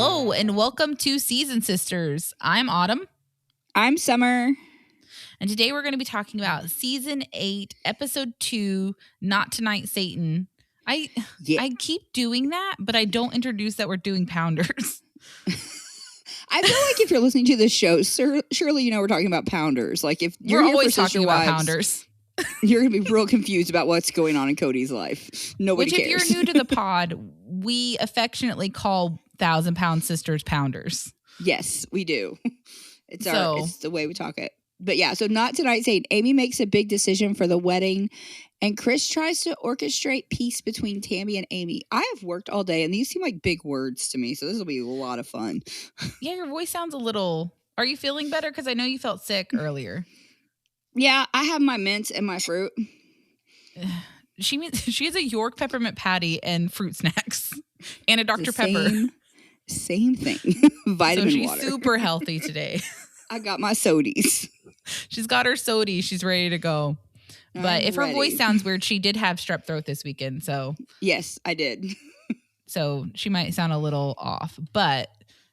Hello and welcome to Season Sisters. I'm Autumn. I'm Summer. And today we're going to be talking about Season 8, Episode 2, Not Tonight, Satan. I keep doing that, but I don't introduce that we're doing pounders. I feel like if you're listening to this show, surely you know we're talking about pounders. Like if you're always talking about pounders. You're going to be real confused about what's going on in Cody's life. Nobody cares. If you're new to the pod, we affectionately call 1,000-pound sisters pounders. Yes, we do. It's the way we talk it. But yeah, so Not Tonight, Satan. Amy makes a big decision for the wedding, and Chris tries to orchestrate peace between Tammy and Amy. I have worked all day, and these seem like big words to me, so this will be a lot of fun. Yeah, your voice sounds a little... Are you feeling better? Because I know you felt sick earlier. Yeah, I have my mints and my fruit. She has a York peppermint patty and fruit snacks and a Dr. Pepper. Same thing. Vitamin water. So she's super healthy today. I got my sodies. She's got her sodies. She's ready to go. But if her voice sounds weird, she did have strep throat this weekend. So yes, I did. So she might sound a little off, but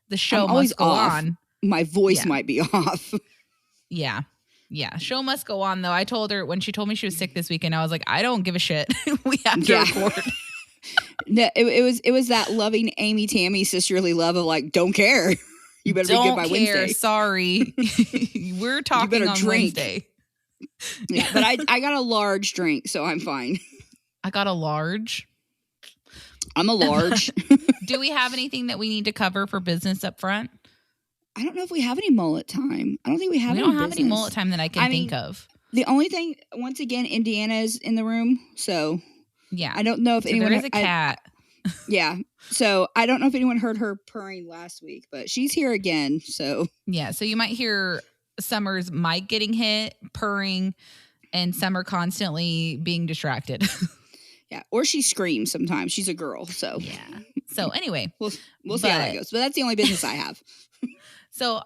the show must go on. My voice might be off. Yeah. Yeah. Show must go on, though. I told her when she told me she was sick this weekend, I was like, I don't give a shit. We have to record. No, it was that loving Amy Tammy sisterly love of like, don't care. You better be good by Wednesday. Sorry. We're talking on Wednesday. Yeah, but I got a large drink, so I'm fine. I got a large. I'm a large. Do we have anything that we need to cover for business up front? I don't know if we have any mullet time. I don't think we have any mullet time that I can think of. The only thing, once again, Indiana's in the room, so yeah. I don't know if anyone... There is a cat. Yeah. So I don't know if anyone heard her purring last week, but she's here again, so... Yeah, so you might hear Summer's mic getting hit, purring, and Summer constantly being distracted. Yeah, or she screams sometimes. She's a girl, so... Yeah. So anyway. We'll see how that goes. But that's the only business I have. So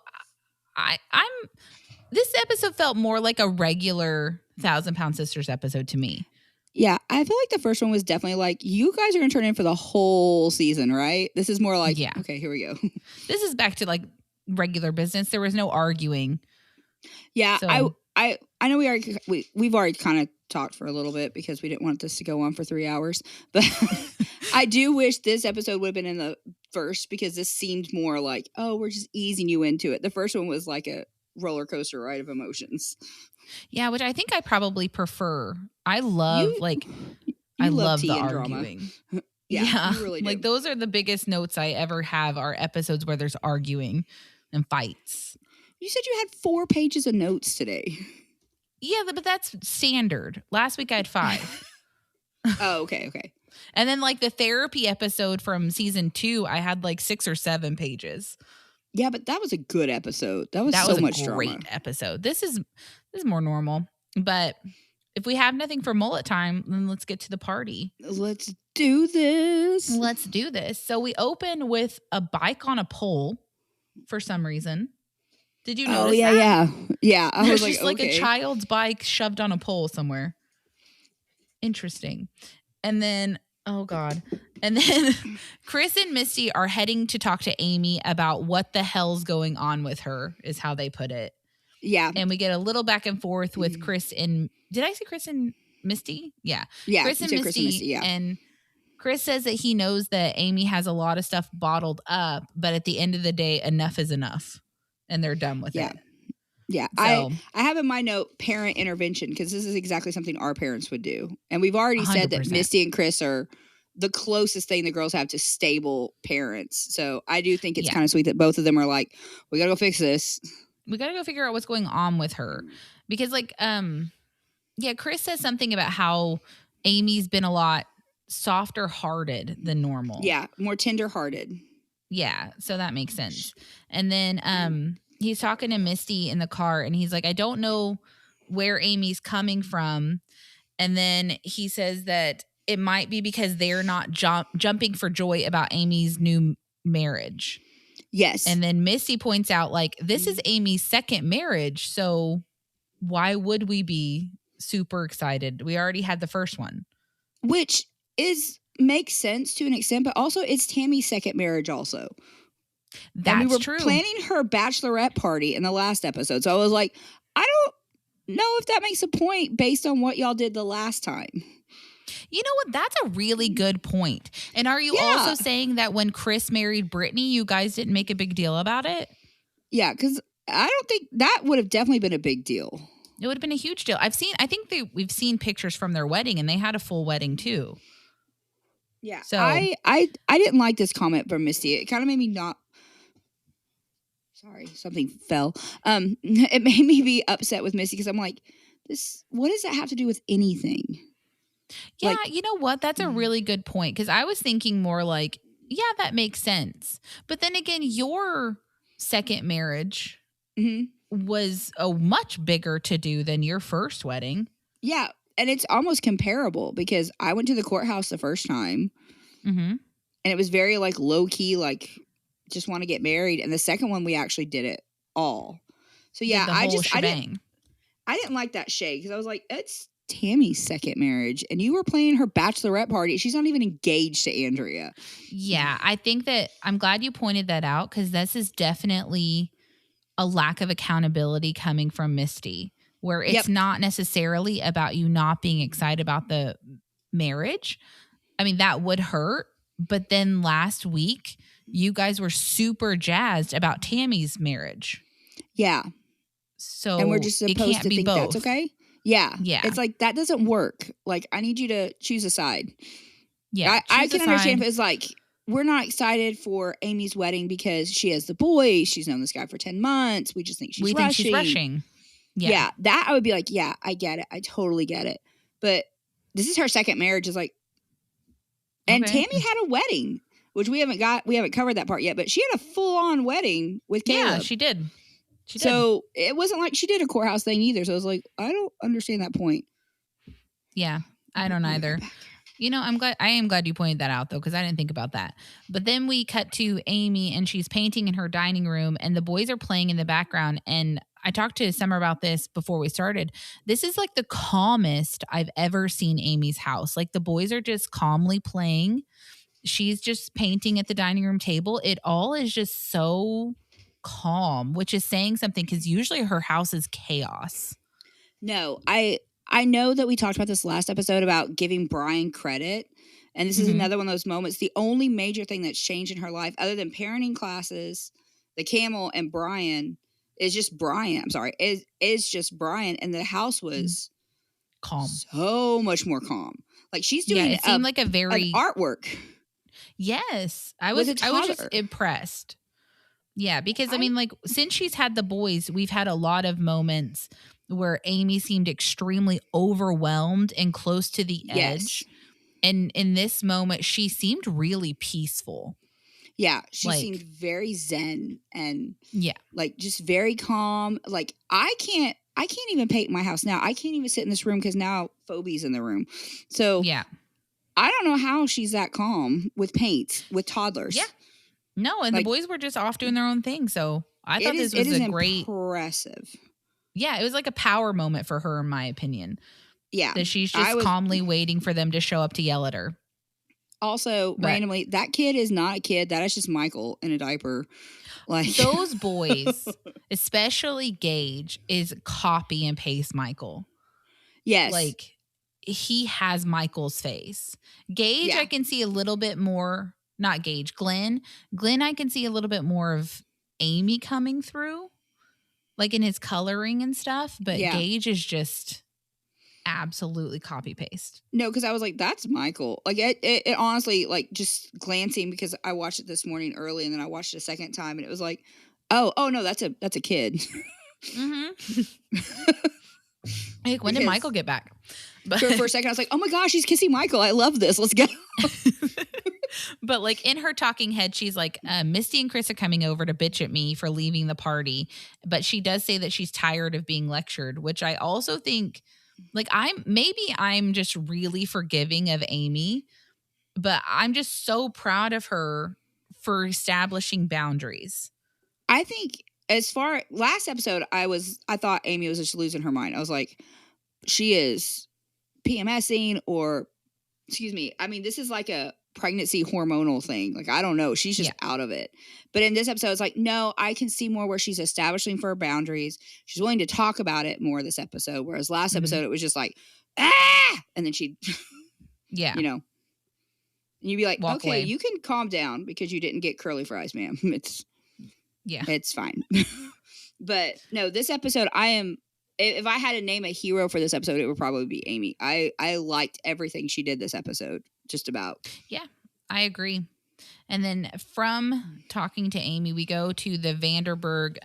this episode felt more like a regular 1,000-Pound Sisters episode to me. Yeah, I feel like the first one was definitely like, you guys are going to turn in for the whole season, right? This is more like, okay, here we go. This is back to like regular business. There was no arguing. Yeah, so. I know we've already kind of talked for a little bit because we didn't want this to go on for 3 hours. But I do wish this episode would have been in the first because this seemed more like, oh, we're just easing you into it. The first one was like a roller coaster ride of emotions. Yeah, which I think I probably prefer. I love I love the arguing. Yeah, you really do. Like those are the biggest notes I ever have are episodes where there's arguing and fights. You said you had 4 pages of notes today. Yeah, but that's standard. Last week I had 5. Oh, okay. And then like the therapy episode from season 2, I had like 6 or 7 pages. Yeah, but that was a good episode. That was so much drama. Great episode. This is more normal. But if we have nothing for mullet time, then let's get to the party. Let's do this. So we open with a bike on a pole for some reason. Did you notice that? Yeah. I was just like a child's bike shoved on a pole somewhere. Interesting. And then, oh God. And then Chris and Misty are heading to talk to Amy about what the hell's going on with her, is how they put it. Yeah. And we get a little back and forth with Chris and... Did I say Chris and Misty? Yeah. Yeah. Chris and Misty. Yeah. And Chris says that he knows that Amy has a lot of stuff bottled up, but at the end of the day, enough is enough. And they're done with it. Yeah. So, I have in my note parent intervention because this is exactly something our parents would do. And we've already said that Misty and Chris are the closest thing the girls have to stable parents. So I do think it's kind of sweet that both of them are like, we got to go fix this. We got to go figure out what's going on with her. Because like, Chris says something about how Amy's been a lot softer hearted than normal. Yeah. More tender hearted. Yeah, so that makes sense. And then he's talking to Misty in the car, and he's like, I don't know where Amy's coming from. And then he says that it might be because they're not jumping for joy about Amy's new marriage. Yes. And then Misty points out, like, this is Amy's second marriage, so why would we be super excited? We already had the first one. Which makes sense to an extent, but also it's Tammy's second marriage also. That's and we were true. planning her bachelorette party in the last episode. So I was like, I don't know if that makes a point based on what y'all did the last time. You know what? That's a really good point. And are you also saying that when Chris married Brittney, you guys didn't make a big deal about it? Yeah, because I don't think that would have definitely been a big deal. It would have been a huge deal. We've seen pictures from their wedding, and they had a full wedding too. Yeah. So I didn't like this comment from Misty. It kind of made me not. Sorry, something fell. It made me be upset with Misty because I'm like, this. What does that have to do with anything? Yeah, like, you know what? That's a really good point because I was thinking more like, yeah, that makes sense. But then again, your second marriage was a much bigger to-do than your first wedding. Yeah, and it's almost comparable because I went to the courthouse the first time, and it was very like low-key, like just want to get married. And the second one, we actually did it all. So yeah, I didn't like that shade because I was like, it's Tammy's second marriage and you were planning her bachelorette party. She's not even engaged to Andrea. Yeah, I think that I'm glad you pointed that out because this is definitely a lack of accountability coming from Misty, where it's not necessarily about you not being excited about the marriage. I mean, that would hurt. But then last week, you guys were super jazzed about Tammy's marriage. Yeah. So and we're just supposed to think both. That's okay? Yeah. Yeah. It's like, that doesn't work. Like, I need you to choose a side. Yeah. I can understand if it's like, we're not excited for Amy's wedding because she has the boys. She's known this guy for 10 months. We just think she's rushing. Yeah. That I would be like, yeah, I get it. I totally get it. But this is her second marriage. Is like, and Tammy had a wedding, which we haven't covered that part yet, but she had a full on wedding with Caleb. Yeah, she did. So it wasn't like she did a courthouse thing either. So I was like, I don't understand that point. Yeah, I don't either. You know, I am glad you pointed that out though, because I didn't think about that. But then we cut to Amy and she's painting in her dining room and the boys are playing in the background. And I talked to Summer about this before we started. This is like the calmest I've ever seen Amy's house. Like the boys are just calmly playing. She's just painting at the dining room table. It all is just so calm, which is saying something because usually her house is chaos. No, I know that we talked about this last episode about giving Brian credit. And this is another one of those moments. The only major thing that's changed in her life other than parenting classes, the camel and Brian is just Brian. I'm sorry. Is just Brian. And the house was calm. So much more calm. Like she's doing it seemed like a very an artwork. Yes. I was just impressed. Yeah, because I mean, like, since she's had the boys, we've had a lot of moments where Amy seemed extremely overwhelmed and close to the edge. And in this moment, she seemed really peaceful. Yeah, she seemed very zen and like just very calm. Like I can't even paint my house now. I can't even sit in this room because now Phoebe's in the room. So yeah, I don't know how she's that calm with paint with toddlers. Yeah. No, and the boys were just off doing their own thing. So I thought this was a great, impressive. Yeah, it was like a power moment for her, in my opinion. Yeah, that she's just calmly waiting for them to show up to yell at her. Also, randomly, that kid is not a kid. That is just Michael in a diaper. Like those boys, especially Gage, is copy and paste Michael. Yes, like he has Michael's face. Gage, I can see a little bit more. Not Gage, Glenn, I can see a little bit more of Amy coming through, like in his coloring and stuff. But Gage is just absolutely copy paste. No, because I was like, that's Michael. Like it honestly, like just glancing because I watched it this morning early and then I watched it a second time and it was like, oh no, that's a kid. Like when did Michael get back? But for a second, I was like, oh my gosh, she's kissing Michael. I love this. Let's go. But like in her talking head, she's like, Misty and Chris are coming over to bitch at me for leaving the party. But she does say that she's tired of being lectured, which I also think like I'm just really forgiving of Amy, but I'm just so proud of her for establishing boundaries. I think last episode, I thought Amy was just losing her mind. I was like, she is PMSing or, excuse me. I mean, this is like pregnancy hormonal thing. Like, I don't know. She's just out of it. But in this episode, it's like, no, I can see more where she's establishing for her boundaries. She's willing to talk about it more this episode. Whereas last episode, it was just like, and then she'd, you know, and you'd be like, walk away. You can calm down because you didn't get curly fries, ma'am. It's fine. But no, this episode, if I had to name a hero for this episode, it would probably be Amy. I liked everything she did this episode, just about. Yeah, I agree. And then from talking to Amy, we go to the Vanderburg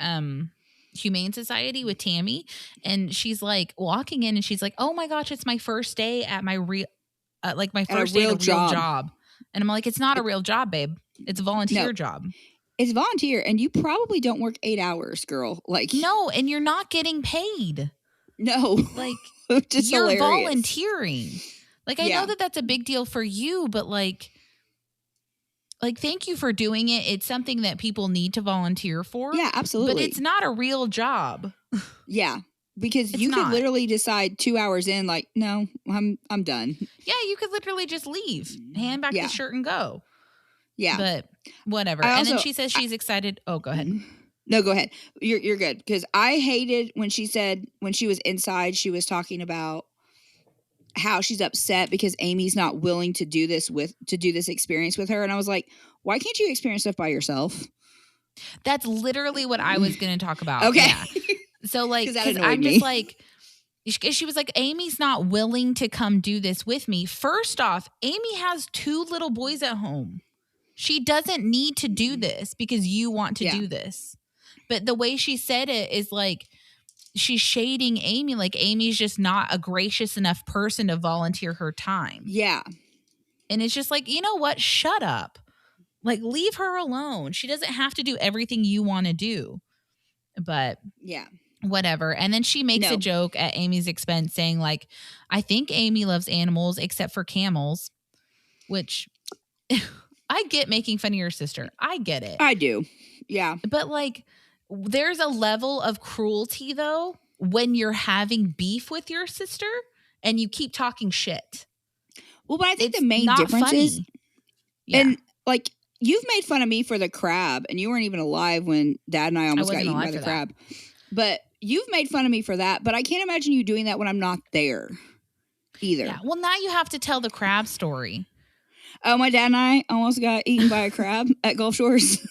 Humane Society with Tammy. And she's like walking in and she's like, oh my gosh, it's my first day at my my first day at a real job. And I'm like, it's not a real job, babe. It's a volunteer job. It's volunteer, and you probably don't work 8 hours, girl. Like, no, and you're not getting paid. No, like you're hilarious. Volunteering. Like, I know that that's a big deal for you, but like, thank you for doing it. It's something that people need to volunteer for. Yeah, absolutely. But it's not a real job. Yeah, because you could literally decide 2 hours in, like, no, I'm done. Yeah, you could literally just leave, hand back the shirt, and go. Yeah, but whatever. And then she says she's excited. Oh, go ahead. No, go ahead. You're good, because I hated when she said when she was inside, she was talking about how she's upset because Amy's not willing to do this experience with her, and I was like, why can't you experience stuff by yourself? That's literally what I was going to talk about. Okay, yeah. So like, because I'm just like. She was like, Amy's not willing to come do this with me. First off, Amy has 2 little boys at home. She doesn't need to do this because you want to do this. But the way she said it is like she's shading Amy, like Amy's just not a gracious enough person to volunteer her time. Yeah. And it's just like, you know what? Shut up. Like, leave her alone. She doesn't have to do everything you want to do. But whatever. And then she makes a joke at Amy's expense saying like, I think Amy loves animals except for camels, which I get making fun of your sister. I get it. I do. Yeah. But like, there's a level of cruelty though when you're having beef with your sister and you keep talking shit. Well, but I think the main difference is, and like, you've made fun of me for the crab, and you weren't even alive when Dad and I almost got eaten by the crab. But you've made fun of me for that, but I can't imagine you doing that when I'm not there either. Yeah. Well, now you have to tell the crab story. Oh, my dad and I almost got eaten by a crab at Gulf Shores.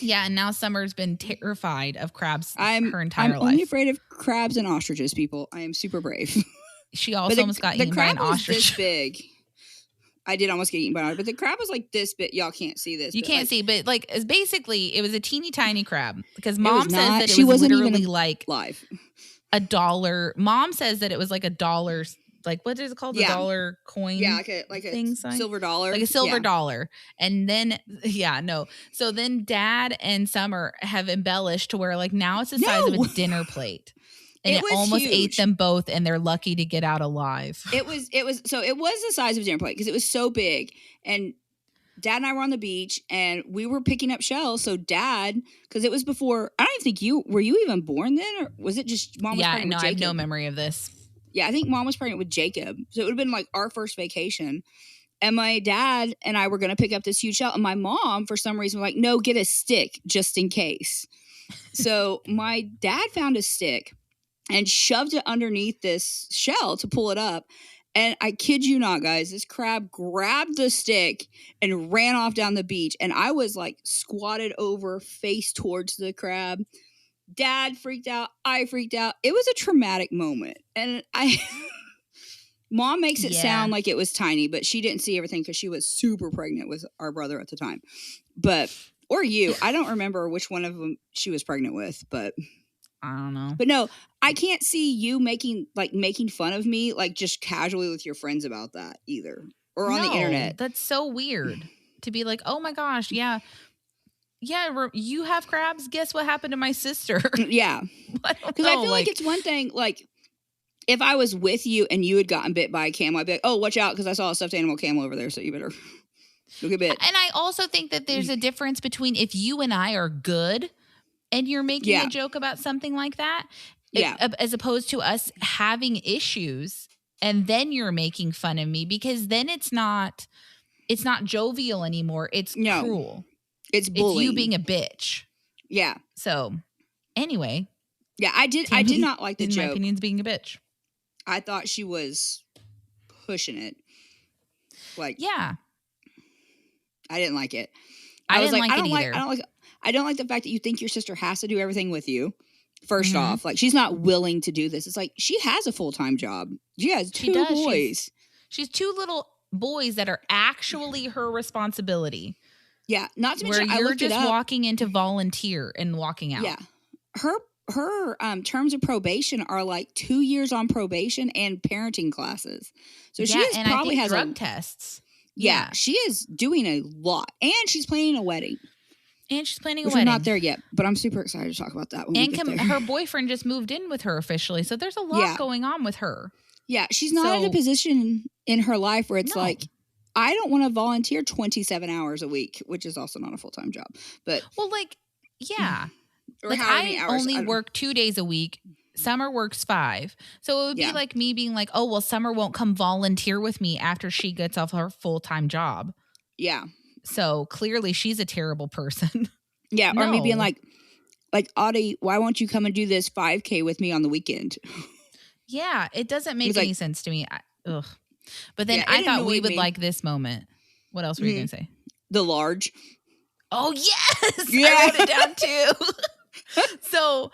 Yeah, and now Summer's been terrified of crabs her entire life. I'm only afraid of crabs and ostriches, people. I am super brave. She also almost got eaten by an ostrich. The crab was this big. I did almost get eaten by an ostrich, but the crab was like this big. Y'all can't see this. You can't see, but like, it's basically, it was a teeny tiny crab because Mom says that it was literally like live $1. Mom says that it was like $1. Like, what is it called? The dollar coin? Yeah, like a silver dollar. Like a silver dollar. And then, So then Dad and Summer have embellished to where like now it's the size of a dinner plate. And it almost ate them both, and they're lucky to get out alive. It was the size of a dinner plate because it was so big. And Dad and I were on the beach, and we were picking up shells. So Dad, because it was before, I don't think were you even born then, or was it just Mom was pregnant with Jacob? I have no memory of this. Yeah, I think Mom was pregnant with Jacob. So it would have been like our first vacation. And my dad and I were going to pick up this huge shell. And my mom, for some reason, was like, no, get a stick just in case. So my dad found a stick and shoved it underneath this shell to pull it up. And I kid you not, guys, this crab grabbed the stick and ran off down the beach. And I was like squatted over, face towards the crab. Dad freaked out. I freaked out. It was a traumatic moment. And Mom makes it sound like it was tiny, but she didn't see everything because she was super pregnant with our brother at the time. Or you. I don't remember which one of them she was pregnant with, but I don't know. But no, I can't see you making fun of me, like just casually with your friends about that either. Or on the internet. That's so weird to be like, oh my gosh, yeah, you have crabs. Guess what happened to my sister? Yeah. Because I feel like it's one thing, like, if I was with you and you had gotten bit by a camel, I'd be like, oh, watch out, because I saw a stuffed animal camel over there, so you better look a bit. And I also think that there's a difference between if you and I are good and you're making a joke about something like that, as opposed to us having issues and then you're making fun of me, because then it's not it's not jovial anymore. It's cruel. It's bullying. It's you being a bitch. Yeah. So anyway. Yeah, I did not like the joke. In my opinion, being a bitch. I thought she was pushing it. Like, yeah. I didn't like it. I didn't like it either. I don't like the fact that you think your sister has to do everything with you. First off, like, she's not willing to do this. It's like, she has a full-time job. She has two boys. She's two little boys that are actually her responsibility. Yeah, not to mention, where you're just walking into volunteer and walking out. Yeah, her terms of probation are like 2 years on probation and parenting classes. So she probably has drug tests. Yeah, she is doing a lot, and she's planning a wedding. We're not there yet, but I'm super excited to talk about that. Her boyfriend just moved in with her officially, so there's a lot going on with her. Yeah, she's not in a position in her life where it's like, I don't want to volunteer 27 hours a week, which is also not a full-time job. But like I only work 2 days a week. Summer works 5. So it would be like me being like, oh, well, Summer won't come volunteer with me after she gets off her full-time job. Yeah. So clearly she's a terrible person. Yeah. Or me being like, Audie, why won't you come and do this 5K with me on the weekend? Yeah. It doesn't make any sense to me. But then I thought we would like this moment. What else were you going to say? The large. Oh, yes. Yeah. I wrote it down too. So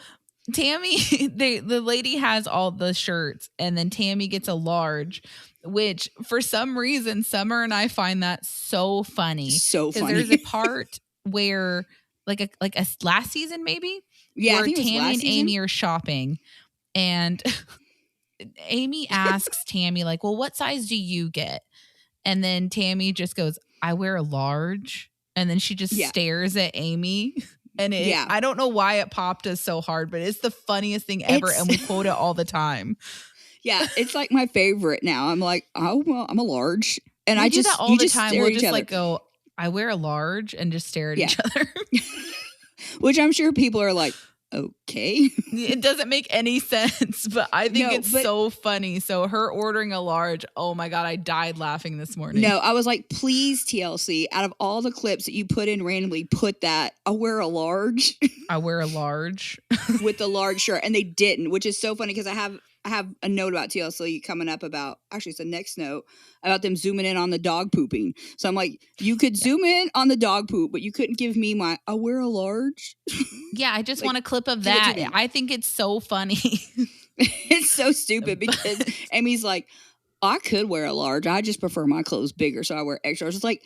Tammy, the lady has all the shirts, and then Tammy gets a large, which for some reason Summer and I find that so funny. So funny. There's a part where like a last season maybe, where Tammy and Amy are shopping, and Amy asks Tammy like, "Well, what size do you get?" And then Tammy just goes, "I wear a large," and then she just stares at Amy. And I don't know why it popped us so hard, but it's the funniest thing ever. And we quote it all the time. Yeah. It's like my favorite now. I'm like, oh, well, I'm a large. And I do that all the time. We'll just like go, I wear a large, and just stare at each other. Which I'm sure people are like, okay. It doesn't make any sense, but I think it's so funny. So her ordering a large, oh my God, I died laughing this morning. No, I was like, please, TLC, out of all the clips that you put in randomly, put that, I wear a large. I wear a large. With the large shirt. And they didn't, which is so funny because I have a note about TLC coming up about, actually it's the next note, about them zooming in on the dog pooping. So I'm like, you could zoom in on the dog poop, but you couldn't give me my, I wear a large. Yeah, I just want a clip of that. I think it's so funny. It's so stupid because Amy's like, I could wear a large. I just prefer my clothes bigger, so I wear extra. It's like,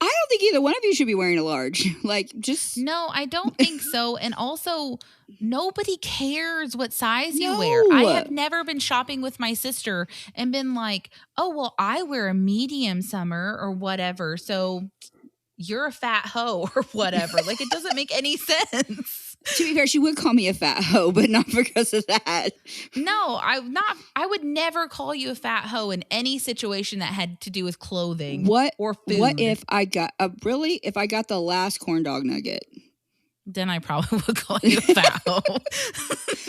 I don't think either one of you should be wearing a large. Like, just... No, I don't think so. And also, nobody cares what size you wear. I have never been shopping with my sister and been like, oh, well, I wear a medium, Summer, or whatever. So you're a fat hoe or whatever. Like, it doesn't make any sense. To be fair, she would call me a fat hoe, but not because of that. No, I would never call you a fat hoe in any situation that had to do with clothing or food. What if I got if I got the last corn dog nugget? Then I probably would call you a fat hoe.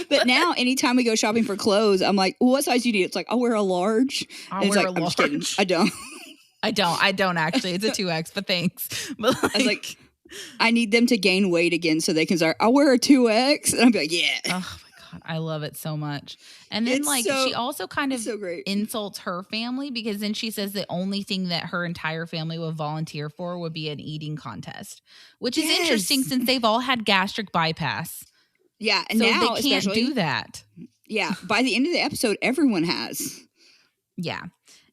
But now, anytime we go shopping for clothes, I'm like, well, what size do you need? It's like, I'll wear a large. I'm just kidding. I don't. I don't actually. It's a 2X, but thanks. But I was like, I need them to gain weight again so they can start, I'll wear a 2X. And I'll be like, yeah. Oh my God. I love it so much. And then she also kind of insults her family, because then she says the only thing that her entire family would volunteer for would be an eating contest, which is interesting since they've all had gastric bypass. Yeah. And so now they can't do that. Yeah. By the end of the episode, everyone has. Yeah.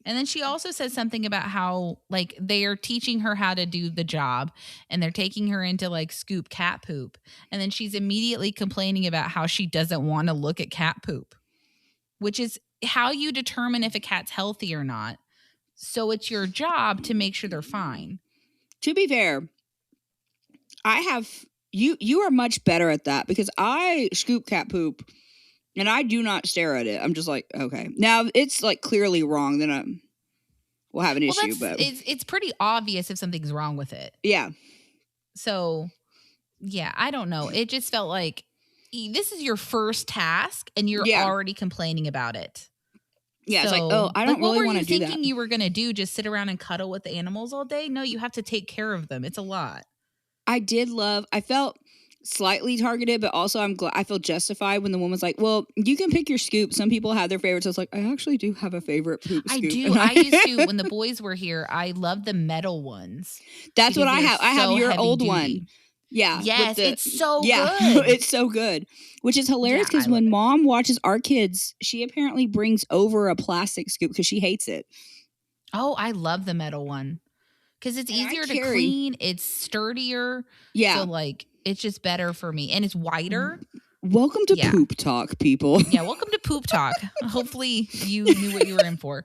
And then she also says something about how, like, they are teaching her how to do the job, and they're taking her into, like, scoop cat poop. And then she's immediately complaining about how she doesn't want to look at cat poop, which is how you determine if a cat's healthy or not. So it's your job to make sure they're fine. To be fair, you are much better at that, because I scoop cat poop. And I do not stare at it. I'm just like, okay. Now, it's like clearly wrong. Then we'll have an issue. But it's pretty obvious if something's wrong with it. Yeah. So, yeah, I don't know. It just felt like this is your first task and you're already complaining about it. Yeah, so, it's like, oh, I don't really want to do that. What were you thinking you were going to do? Just sit around and cuddle with the animals all day? No, you have to take care of them. It's a lot. I felt slightly targeted, but also I feel justified when the woman's like, well, you can pick your scoop. Some people have their favorites. I was like, I actually do have a favorite poop scoop. I do. I used to, when the boys were here, I loved the metal ones. That's what I have. I have your old one. Yeah. Yes, it's so good. It's so good. Which is hilarious because when Mom watches our kids, she apparently brings over a plastic scoop because she hates it. Oh, I love the metal one. Because it's easier to clean. It's sturdier. Yeah. So, like, it's just better for me. And it's wider. Welcome to Poop Talk, people. Yeah, welcome to Poop Talk. Hopefully you knew what you were in for.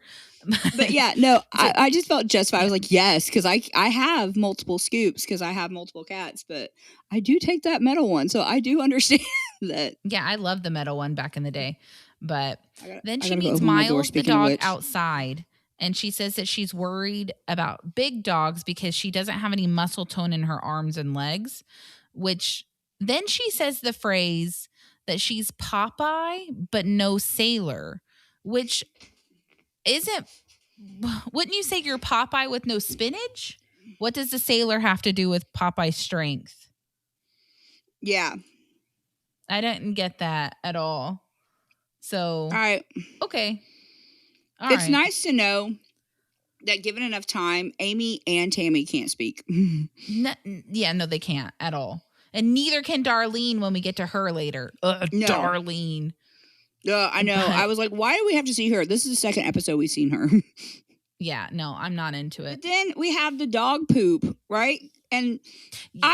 But yeah, no, I just felt justified. I was like, yes, because I have multiple scoops because I have multiple cats, but I do take that metal one. So I do understand that. Yeah, I love the metal one back in the day. But then she meets Miles, the dog, outside. And she says that she's worried about big dogs because she doesn't have any muscle tone in her arms and legs, which then she says the phrase that she's Popeye, but no sailor, which wouldn't you say you're Popeye with no spinach? What does the sailor have to do with Popeye's strength? Yeah. I didn't get that at all. So, all right. Okay. It's nice to know that given enough time, Amy and Tammy can't speak. No, they can't at all. And neither can Darlene when we get to her later. No. Darlene. I know. I was like, why do we have to see her? This is the second episode we've seen her. Yeah, no, I'm not into it. But then we have the dog poop, right? And yeah.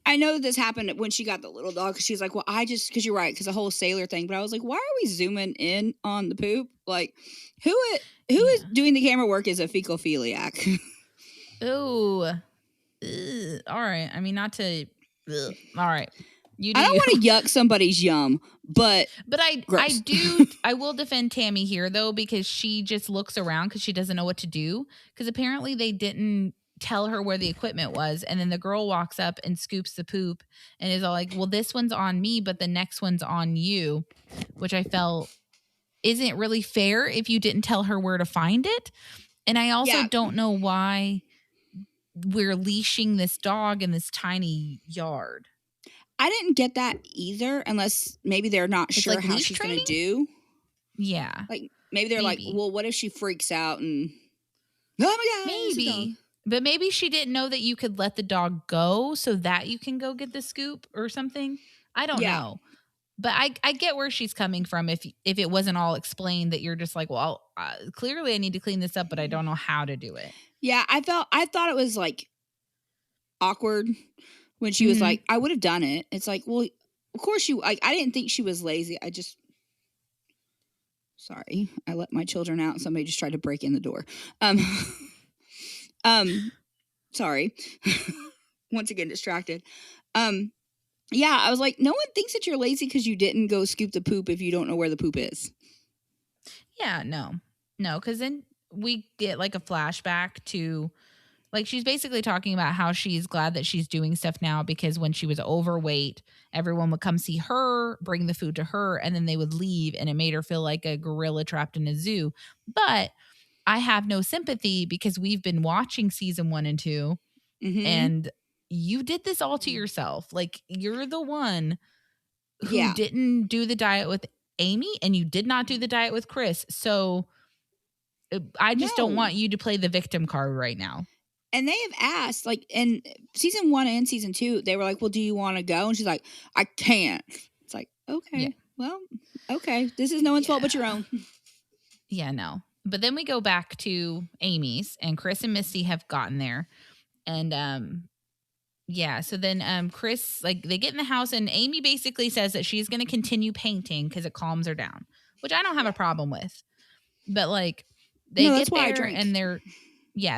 I know this happened when she got the little dog because she's like, well, because you're right, because the whole sailor thing. But I was like, why are we zooming in on the poop? Like, who is doing the camera work is a fecal-philiac. Ooh. All right. I mean, not to. All right. I don't want to yuck somebody's yum, but I will defend Tammy here though, because she just looks around because she doesn't know what to do. Because apparently they didn't tell her where the equipment was, and then the girl walks up and scoops the poop and is all like, well, this one's on me, but the next one's on you, which I felt isn't really fair if you didn't tell her where to find it. And I also don't know why we're leashing this dog in this tiny yard. I didn't get that either, unless maybe they're not sure how she's going to do. Yeah. Like maybe they're like, well, what if she freaks out and oh my God. Maybe. But maybe she didn't know that you could let the dog go so that you can go get the scoop or something. I don't know. But I get where she's coming from if it wasn't all explained, that you're just like, well, clearly I need to clean this up, but I don't know how to do it. Yeah, I thought it was like awkward when she was like, I would have done it. It's like, well, of course I didn't think she was lazy. Sorry, I let my children out and somebody just tried to break in the door. Sorry. Once again, distracted. Yeah, I was like, no one thinks that you're lazy because you didn't go scoop the poop if you don't know where the poop is. Yeah, no, because then we get like a flashback to, like, she's basically talking about how she's glad that she's doing stuff now because when she was overweight, everyone would come see her, bring the food to her, and then they would leave, and it made her feel like a gorilla trapped in a zoo. But I have no sympathy because we've been watching season 1 and 2, and you did this all to yourself. Like, you're the one who didn't do the diet with Amy, and you did not do the diet with Chris. So I just don't want you to play the victim card right now. And they have asked, like, in season 1 and season 2, they were like, well, do you want to go? And she's like, I can't. It's like, okay, well, okay. This is no one's fault but your own. Yeah, no. But then we go back to Amy's, and Chris and Misty have gotten there. And, so then Chris, like, they get in the house, and Amy basically says that she's going to continue painting because it calms her down, which I don't have a problem with. But, like, they get there, and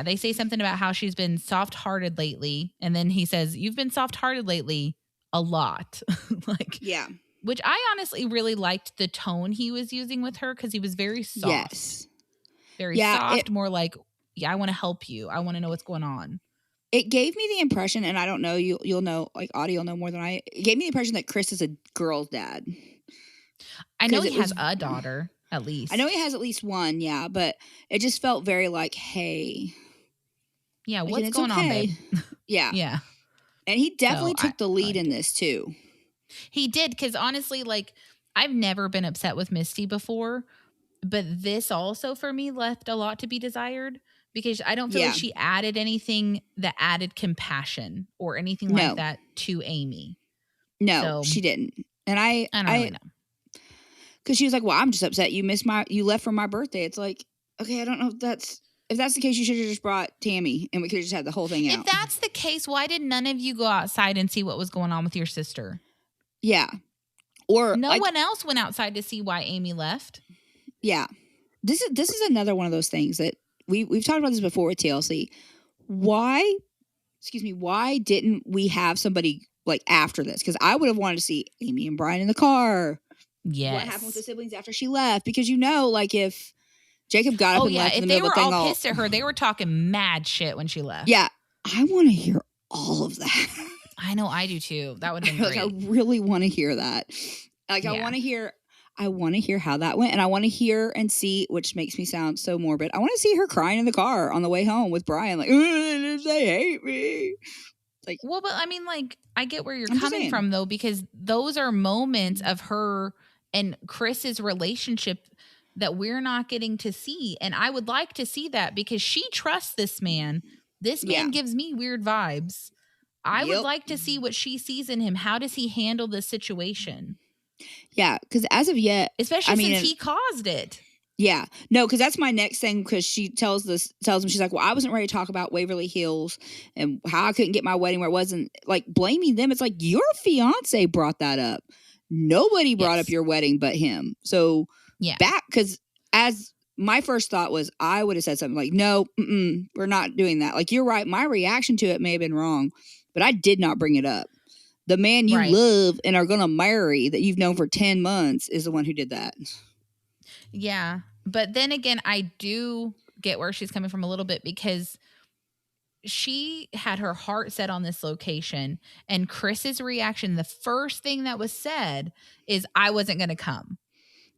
they say something about how she's been soft-hearted lately. And then he says, you've been soft-hearted lately a lot. Which I honestly really liked the tone he was using with her because he was very soft. Yes. Very soft, more like, I want to help you. I want to know what's going on. It gave me the impression, and I don't know, you'll know, like, Audie will know more than it gave me the impression that Chris is a girl's dad. I know he has a daughter. at least. I know he has at least one, yeah, but it just felt very like, hey. Yeah, like, what's going on, babe? Yeah. Yeah. And he definitely took the lead in this too. He did, because honestly, like, I've never been upset with Misty before, but this also for me left a lot to be desired, because I don't feel like she added anything that added compassion or anything like that to Amy. No, she didn't. And I don't really know. Because she was like, well, I'm just upset you left for my birthday. It's like, okay, I don't know if that's the case, you should have just brought Tammy and we could have just had the whole thing out. If that's the case, why did none of you go outside and see what was going on with your sister? Yeah. Or no one else went outside to see why Amy left. Yeah. This is another one of those things that we've talked about this before with TLC. Why didn't we have somebody like after this? Because I would have wanted to see Amy and Brian in the car. Yes. What happened with the siblings after she left? Because like if Jacob got up and left in the middle of the thing, if they were all pissed at her, they were talking mad shit when she left. Yeah, I want to hear all of that. I know, I do too. That would have been great. I really want to hear that. Like, I want to hear how that went, and I want to hear and see, which makes me sound so morbid. I want to see her crying in the car on the way home with Brian, like, they hate me. Like, well, but I mean, like, I get where you're coming from though, because those are moments of her and Chris's relationship that we're not getting to see. And I would like to see that, because she trusts this man. This man gives me weird vibes. I would like to see what she sees in him. How does he handle this situation? Yeah, because as of yet, especially since he caused it. Yeah, no, because that's my next thing. Because she tells him, she's like, "Well, I wasn't ready to talk about Waverly Hills and how I couldn't get my wedding where it wasn't." Like, blaming them. It's like, your fiance brought that up. Nobody brought up your wedding but him. So because as my first thought was, I would have said something like, "No, we're not doing that." Like, you're right. My reaction to it may have been wrong, but I did not bring it up. The man you love and are going to marry that you've known for 10 months is the one who did that. Yeah. But then again, I do get where she's coming from a little bit, because she had her heart set on this location, and Chris's reaction, the first thing that was said is, I wasn't going to come.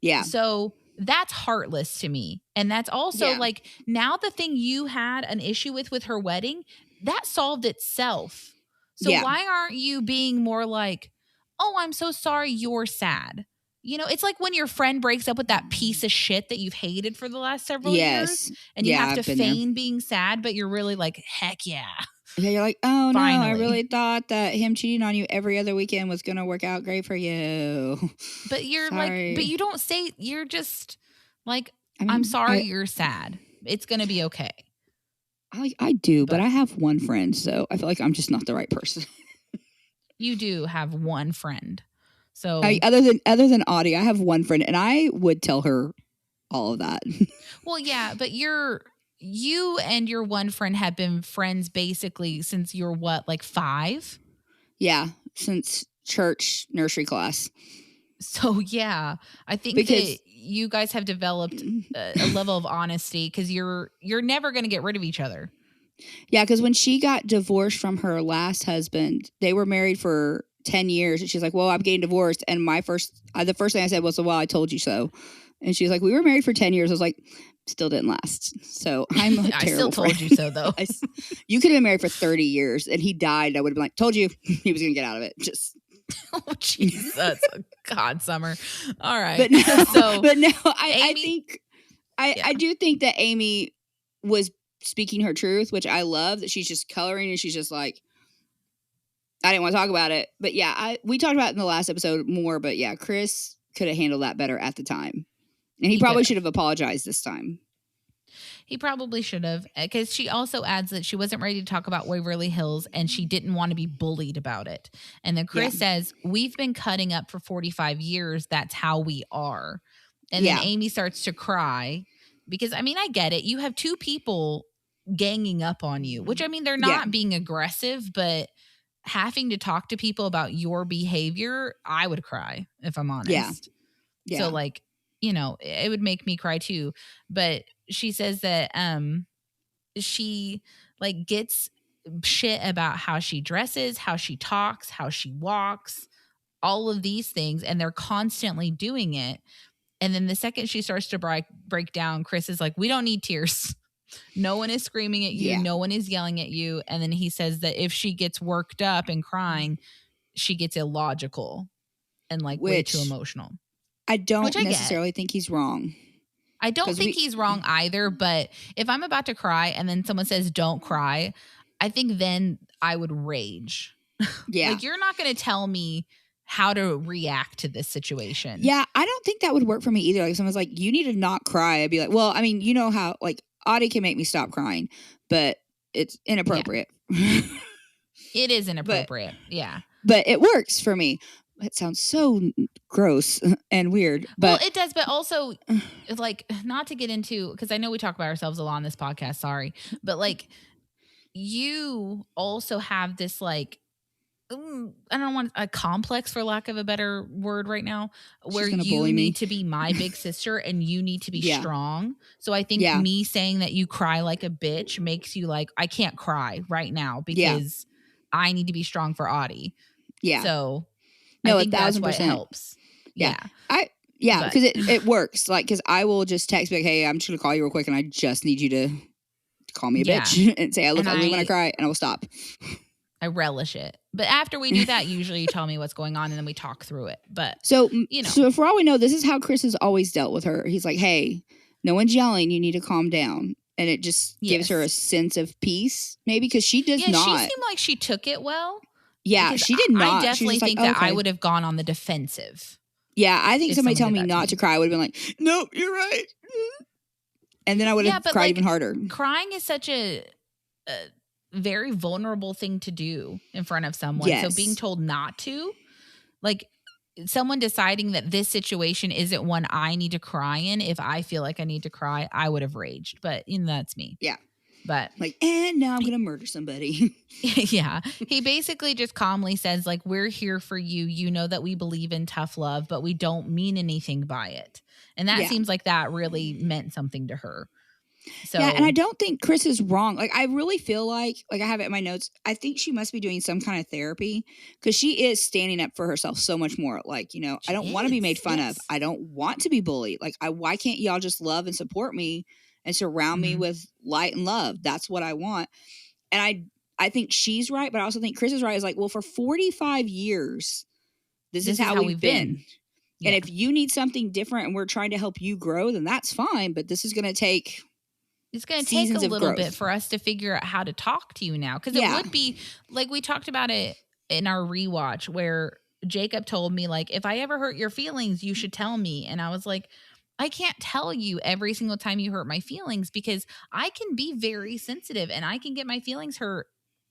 Yeah. So that's heartless to me. And that's also like, now the thing you had an issue with her wedding, that solved itself. So why aren't you being more like, oh, I'm so sorry you're sad? You know, it's like when your friend breaks up with that piece of shit that you've hated for the last several years, and you have to feign being sad, but you're really like, heck yeah. Yeah, you're like, oh no, I really thought that him cheating on you every other weekend was going to work out great for you. But you're like, but you don't say, you're just like, I'm sorry you're sad. It's going to be okay. I do, but I have one friend, so I feel like I'm just not the right person. You do have one friend. So other than Audie, I have one friend, and I would tell her all of that. Well, yeah, but you and your one friend have been friends basically since you're what, like 5? Yeah, since church nursery class. So yeah, I think that you guys have developed a level of honesty, because you're never going to get rid of each other. Yeah, because when she got divorced from her last husband, they were married for 10 years, and she's like, well, I'm getting divorced. And the first thing I said was, well, I told you so. And she's like, we were married for 10 years. I was like, still didn't last. So I'm a terrible I still told friend. you so, though. You could have been married for 30 years and he died. I would have been like, told you he was going to get out of it. Just. Oh, Jesus. God, Summer. All right. But no, I do think that Amy was speaking her truth, which I love, that she's just coloring and she's just like, I didn't want to talk about it. But yeah, we talked about it in the last episode more, but yeah, Chris could have handled that better at the time. And he probably should have apologized this time. He probably should have, because she also adds that she wasn't ready to talk about Waverly Hills and she didn't want to be bullied about it. And then Chris says, we've been cutting up for 45 years. That's how we are. And then Amy starts to cry because, I mean, I get it. You have 2 people ganging up on you, which, I mean, they're not being aggressive, but having to talk to people about your behavior, I would cry if I'm honest. Yeah. So like, you know, it would make me cry too. But she says that she like gets shit about how she dresses, how she talks, how she walks, all of these things, and they're constantly doing it. And then the second she starts to break down, Chris is like, we don't need tears. No one is screaming at you. No one is yelling at you. And then he says that if she gets worked up and crying, she gets illogical and like way too emotional. I don't necessarily think he's wrong. I don't think he's wrong either. But if I'm about to cry and then someone says, don't cry, I think then I would rage. Yeah. Like, you're not going to tell me how to react to this situation. Yeah. I don't think that would work for me either. Like, someone's like, you need to not cry. I'd be like, well, I mean, you know how, like, Audie can make me stop crying, but it's inappropriate. Yeah. It is inappropriate. But it works for me. It sounds so gross and weird. But well, it does. But also, like, not to get into, because I know we talk about ourselves a lot on this podcast. Sorry. But like, you also have this, like, I don't want a complex, for lack of a better word right now, where you need to be my big sister and you need to be strong. So I think me saying that you cry like a bitch makes you like, I can't cry right now because I need to be strong for Audie. Yeah. So no, I think 1,000%. That's what helps. Yeah. Because it works. Like, because I will just text like, hey, I'm just going to call you real quick and I just need you to call me a bitch and say I look ugly when I cry, and I will stop. I relish it. But after we do that, usually you tell me what's going on and then we talk through it. But so, you know. So for all we know, this is how Chris has always dealt with her. He's like, hey, no one's yelling. You need to calm down. And it just gives her a sense of peace, maybe, because she does not. She seemed like she took it well. Yeah, she did not. I definitely think that I would have gone on the defensive. Yeah, I think somebody told me not to cry. I would have been like, nope, you're right. And then I would have cried even harder. Crying is such a very vulnerable thing to do in front of someone. Yes. So being told not to, like, someone deciding that this situation isn't one I need to cry in, if I feel like I need to cry, I would have raged. But that's me. Yeah. But like, and now I'm going to murder somebody. Yeah. He basically just calmly says, like, we're here for you. You know that we believe in tough love, but we don't mean anything by it. And that seems like that really meant something to her. So, yeah, and I don't think Chris is wrong. Like, I really feel like I have it in my notes, I think she must be doing some kind of therapy, because she is standing up for herself so much more. Like, you know, I don't want to be made fun of. I don't want to be bullied. Like, why can't y'all just love and support me and surround me with light and love? That's what I want. And I think she's right, but I also think Chris is right. Is like, well, for 45 years, this is how we've been. Yeah. And if you need something different and we're trying to help you grow, then that's fine. But this is going to take... It's going to take a little bit for us to figure out how to talk to you now. Because it would be, like, we talked about it in our rewatch where Jacob told me, like, if I ever hurt your feelings, you should tell me. And I was like, I can't tell you every single time you hurt my feelings, because I can be very sensitive and I can get my feelings hurt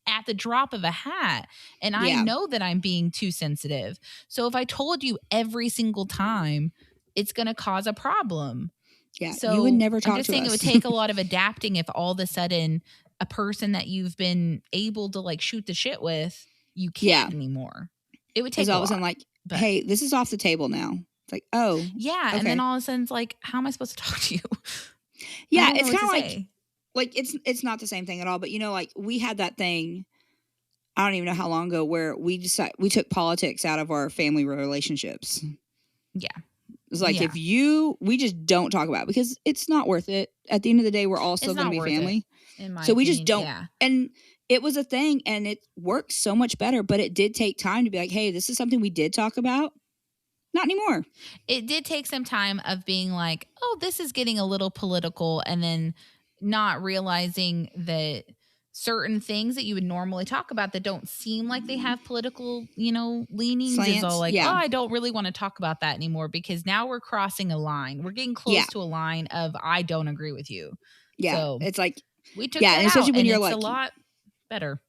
at the drop of a hat. And I know that I'm being too sensitive. So if I told you every single time, it's going to cause a problem. Yeah, so you would never talk to us. I'm just saying it would take a lot of adapting if all of a sudden a person that you've been able to, like, shoot the shit with, you can't anymore. It would take a lot. All of a sudden, like, hey, this is off the table now. It's like, oh. Yeah, okay. And then all of a sudden it's like, how am I supposed to talk to you? Yeah, it's kind of like it's not the same thing at all. But, you know, like, we had that thing, I don't even know how long ago, where we took politics out of our family relationships. Yeah. It's like, we just don't talk about it because it's not worth it. At the end of the day, we're all still going to be family. So we just don't. Yeah. And it was a thing and it worked so much better, but it did take time to be like, hey, this is something we did talk about. Not anymore. It did take some time of being like, oh, this is getting a little political, and then not realizing that certain things that you would normally talk about that don't seem like they have political, you know, leanings is all like, oh, I don't really want to talk about that anymore, because now we're crossing a line. We're getting close to a line of, I don't agree with you. Yeah. So it's like, we took that especially out, when you're like, a lot better.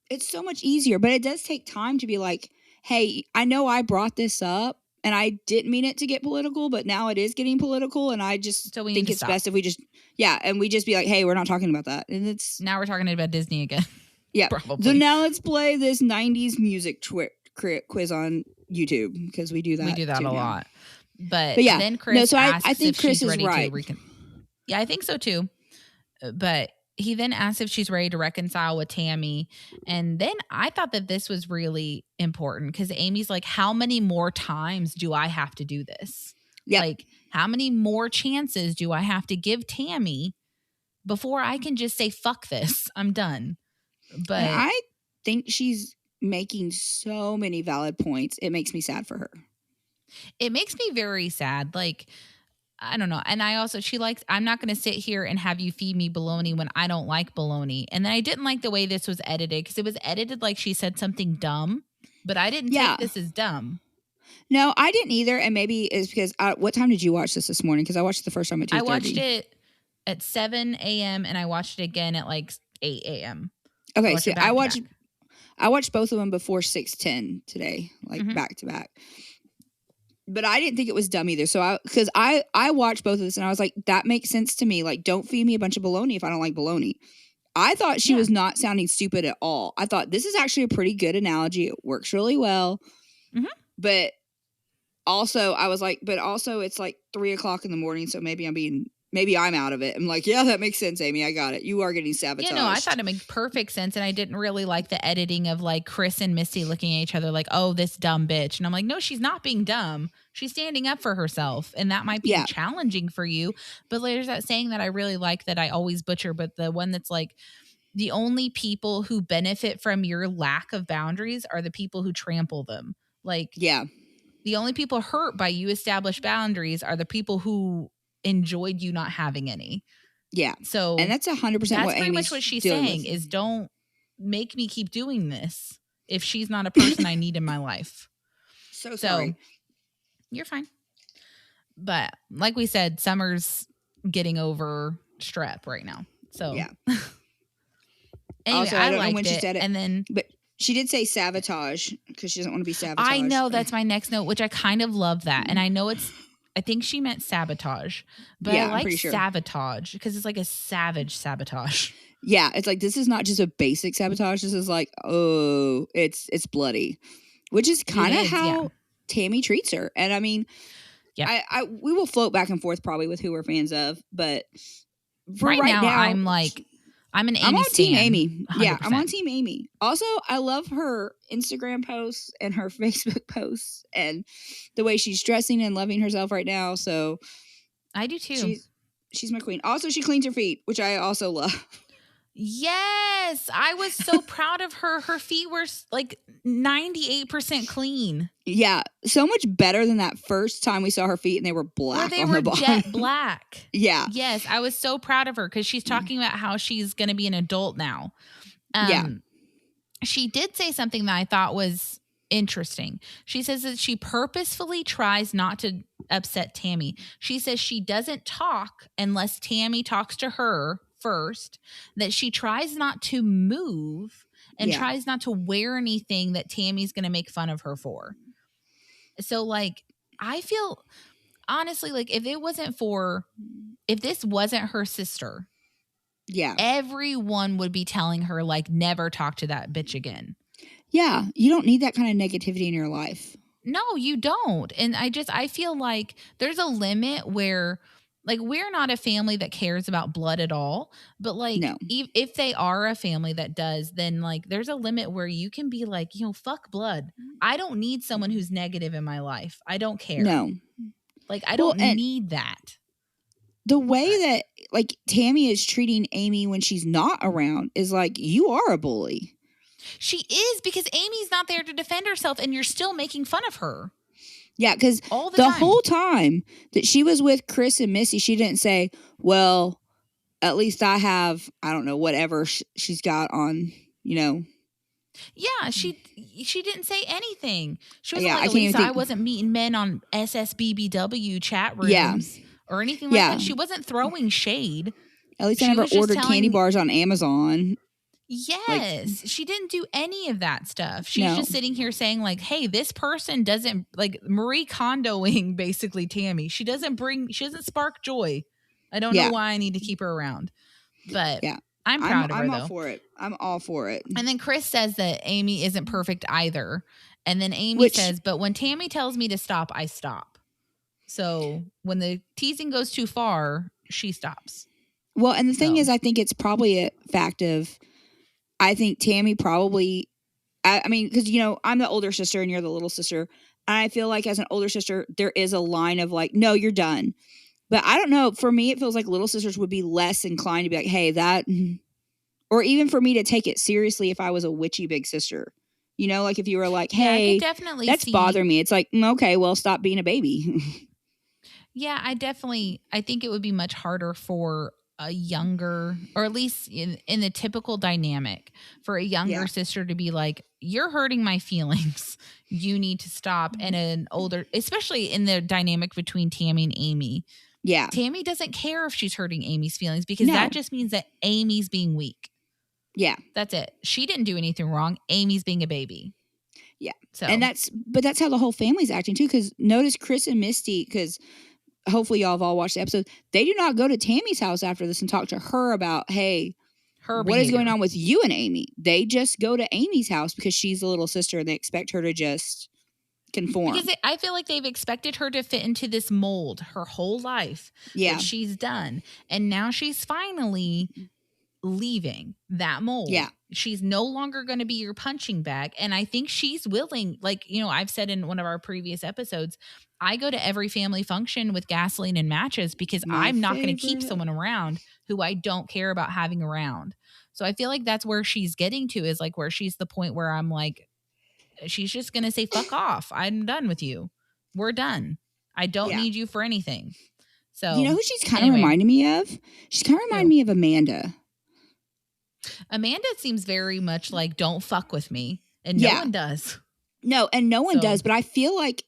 It's so much easier, but it does take time to be like, hey, I know I brought this up and I didn't mean it to get political, but now it is getting political. And I just think it's best if we just, and we just be like, hey, we're not talking about that. And it's now we're talking about Disney again. Yeah. Probably. So now let's play this 90s music quiz on YouTube, because we do that. We do that a lot. But yeah, then Chris asks, I think Chris is right. Yeah, I think so too. But he then asks if she's ready to reconcile with Tammy. And then I thought that this was really important, because Amy's like, how many more times do I have to do this? Yep. Like, how many more chances do I have to give Tammy before I can just say, fuck this, I'm done? But and I think she's making so many valid points. It makes me sad for her. It makes me very sad. Like, I don't know. And I also, I'm not going to sit here and have you feed me bologna when I don't like bologna. And then I didn't like the way this was edited, because it was edited like she said something dumb, but I didn't take this as dumb. No, I didn't either. And maybe it's because, what time did you watch this morning? Because I watched it the first time at 2:30. I watched it at 7 a.m. and I watched it again at like 8 a.m. Okay, so I watched both of them before 6:10 today, like back to back. But I didn't think it was dumb either. So because I watched both of this and I was like, that makes sense to me. Like, don't feed me a bunch of bologna if I don't like bologna. I thought she was not sounding stupid at all. I thought this is actually a pretty good analogy. It works really well. Mm-hmm. But also I was like, it's like 3:00 in the morning. So maybe I'm out of it. I'm like, yeah, that makes sense, Amy. I got it. You are getting sabotaged. Yeah, no, I thought it made perfect sense. And I didn't really like the editing of like Chris and Misty looking at each other like, oh, this dumb bitch. And I'm like, no, she's not being dumb. She's standing up for herself. And that might be challenging for you. But there's that saying that I really like that I always butcher, but the one that's like, the only people who benefit from your lack of boundaries are the people who trample them. Like, the only people hurt by you established boundaries are the people who enjoyed you not having any. Yeah. So, and that's 100% what Amy's pretty much what she's saying with. Is don't make me keep doing this if she's not a person I need in my life. So sorry. You're fine. But like we said, Summer's getting over strep right now. So yeah. Anyway, also, I don't know when she said it. And then, but she did say sabotage because she doesn't want to be sabotaged. I know, that's my next note, which I kind of love that. And I think she meant sabotage, but I like sabotage because it's like a savage sabotage. Yeah, it's like, this is not just a basic sabotage. This is like, oh, it's bloody, which is kind of how Tammy treats her. And I mean, we will float back and forth probably with who we're fans of, but for right now I'm an Amy I'm on Team Amy. 100%. Yeah, I'm on Team Amy. Also, I love her Instagram posts and her Facebook posts and the way she's dressing and loving herself right now. So I do too. She's my queen. Also, she cleans her feet, which I also love. Yes, I was so proud of her. Her feet were like 98% clean. Yeah, so much better than that first time we saw her feet and they were black. They were jet black. Yeah. Yes, I was so proud of her because she's talking about how she's going to be an adult now. She did say something that I thought was interesting. She says that she purposefully tries not to upset Tammy. She says she doesn't talk unless Tammy talks to her first, that she tries not to move and tries not to wear anything that Tammy's going to make fun of her for. So like, I feel honestly, like if this wasn't her sister, everyone would be telling her like, never talk to that bitch again. Yeah. You don't need that kind of negativity in your life. No, you don't. And I feel like there's a limit where like, we're not a family that cares about blood at all, but like, if they are a family that does, then like, there's a limit where you can be like, fuck blood. I don't need someone who's negative in my life. I don't care. No. Like, I don't need that. The way that like Tammy is treating Amy when she's not around is like, you are a bully. She is, because Amy's not there to defend herself and you're still making fun of her. Yeah, because the whole time that she was with Chris and Misty, she didn't say, well, at least I have, I don't know, whatever she's got on, Yeah, she didn't say anything. She was like, at least I wasn't meeting men on SSBBW chat rooms or anything like that. She wasn't throwing shade. At least I never ordered candy bars on Amazon. Yes, she didn't do any of that stuff. She's just sitting here saying like, hey, this person doesn't, like, Marie Kondoing basically Tammy. She doesn't spark joy. I don't know why I need to keep her around. But I'm proud of her, though. I'm all for it. I'm all for it. And then Chris says that Amy isn't perfect either. And then Amy says, but when Tammy tells me to stop, I stop. So when the teasing goes too far, she stops. Well, and the thing is, I think it's probably a fact of, I think Tammy probably, I mean, because, you know, I'm the older sister and you're the little sister. And I feel like as an older sister, there is a line of like, no, you're done. But I don't know. For me, it feels like little sisters would be less inclined to be like, hey, that, or even for me to take it seriously if I was a witchy big sister. You know, like if you were like, hey, I could definitely that's bothering me. It's like, okay, well, stop being a baby. Yeah, I think it would be much harder for a younger, or at least in the typical dynamic, for a younger sister to be like, you're hurting my feelings. You need to stop. And an older, especially in the dynamic between Tammy and Amy. Yeah. Tammy doesn't care if she's hurting Amy's feelings because that just means that Amy's being weak. Yeah. That's it. She didn't do anything wrong. Amy's being a baby. Yeah. So, and that's how the whole family's acting too. Because notice Chris and Misty, because hopefully y'all have all watched the episode. They do not go to Tammy's house after this and talk to her about, hey, what is going on with you and Amy? They just go to Amy's house because she's a little sister and they expect her to just conform. Because I feel like they've expected her to fit into this mold her whole life. Yeah. Which she's done. And now she's finally leaving that mold. Yeah. She's no longer going to be your punching bag. And I think she's willing, like, you know, I've said in one of our previous episodes, I go to every family function with gasoline and matches because I'm not going to keep someone around who I don't care about having around. So I feel like that's where she's getting to, is like where she's the point where I'm like, she's just going to say, fuck off. I'm done with you. We're done. I don't need you for anything. So, you know who she's kind of reminding me of? She's kind of reminding me of Amanda. Amanda seems very much like, don't fuck with me. And no one does. No, and no one does. But I feel like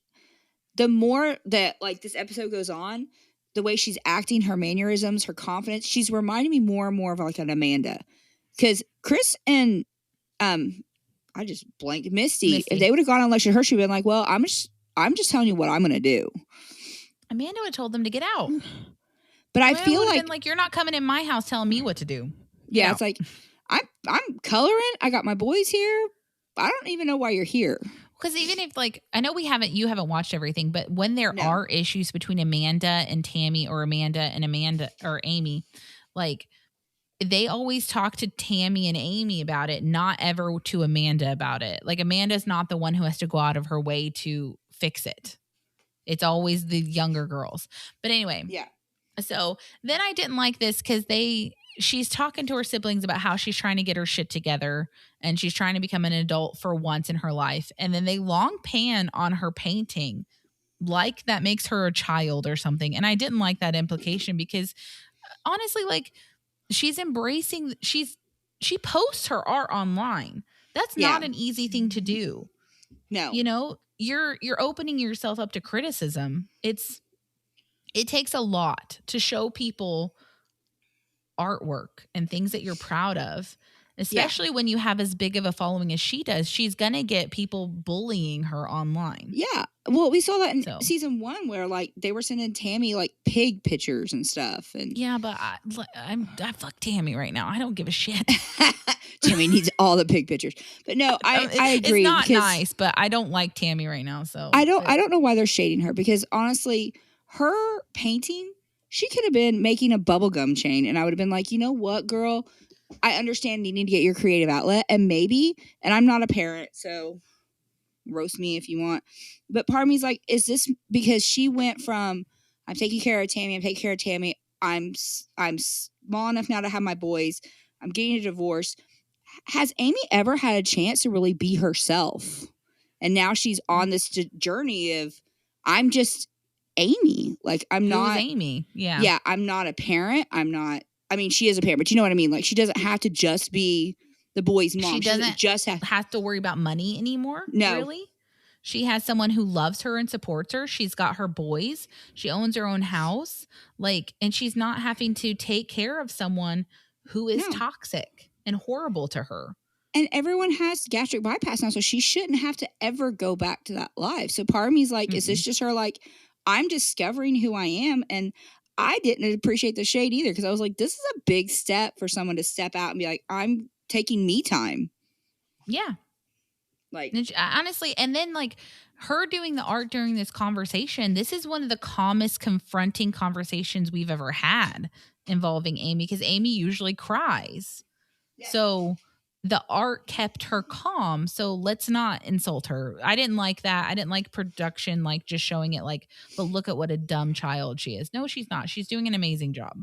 the more that like this episode goes on, the way she's acting, her mannerisms, her confidence, she's reminding me more and more of like an Amanda. Because Chris and I just blanked Misty. If they would have gone and lectured her, she'd been like, well, I'm just telling you what I'm gonna do. Amanda would have told them to get out. But I feel like been like, you're not coming in my house telling me what to do. Yeah, it's like I'm coloring. I got my boys here. I don't even know why you're here. Because even if, like, I know you haven't watched everything, but when there are issues between Amanda and Tammy, or Amanda or Amy, like, they always talk to Tammy and Amy about it, not ever to Amanda about it. Like, Amanda's not the one who has to go out of her way to fix it. It's always the younger girls. But anyway. Yeah. So then I didn't like this because she's talking to her siblings about how she's trying to get her shit together and she's trying to become an adult for once in her life. And then they long pan on her painting like that makes her a child or something. And I didn't like that implication because honestly, like, she's embracing, she posts her art online. That's not an easy thing to do. No. You know, you're opening yourself up to criticism. It takes a lot to show people artwork and things that you're proud of, especially when you have as big of a following as she does. She's going to get people bullying her online. Yeah. Well, we saw that in season 1 where like they were sending Tammy like pig pictures and stuff. And yeah, but I fuck Tammy right now. I don't give a shit. Tammy needs all the pig pictures. But no, I agree. It's not nice, but I don't like Tammy right now. So I don't know why they're shading her, because honestly, her painting, she could have been making a bubblegum chain, and I would have been like, you know what, girl? I understand you need to get your creative outlet, and maybe, and I'm not a parent, so roast me if you want, but part of me is like, is this because she went from, I'm taking care of Tammy, I'm small enough now to have my boys, I'm getting a divorce. Has Amy ever had a chance to really be herself? And now she's on this journey of, I'm just Amy. Like, I'm not Amy. Yeah. Yeah. I'm not a parent. She is a parent, but you know what I mean? Like, she doesn't have to just be the boy's mom. She doesn't just have to worry about money anymore. No. Really? She has someone who loves her and supports her. She's got her boys. She owns her own house. Like, and she's not having to take care of someone who is toxic and horrible to her. And everyone has gastric bypass now, so she shouldn't have to ever go back to that life. So part of me is like, is this just her like, I'm discovering who I am? And I didn't appreciate the shade either, because I was like, this is a big step for someone to step out and be like, I'm taking me time. Yeah. Like, honestly, and then like her doing the art during this conversation, this is one of the calmest confronting conversations we've ever had involving Amy, because Amy usually cries. Yeah. So the art kept her calm. So let's not insult her. I didn't like that. I didn't like production, like just showing it like, but look at what a dumb child she is. No, she's not. She's doing an amazing job.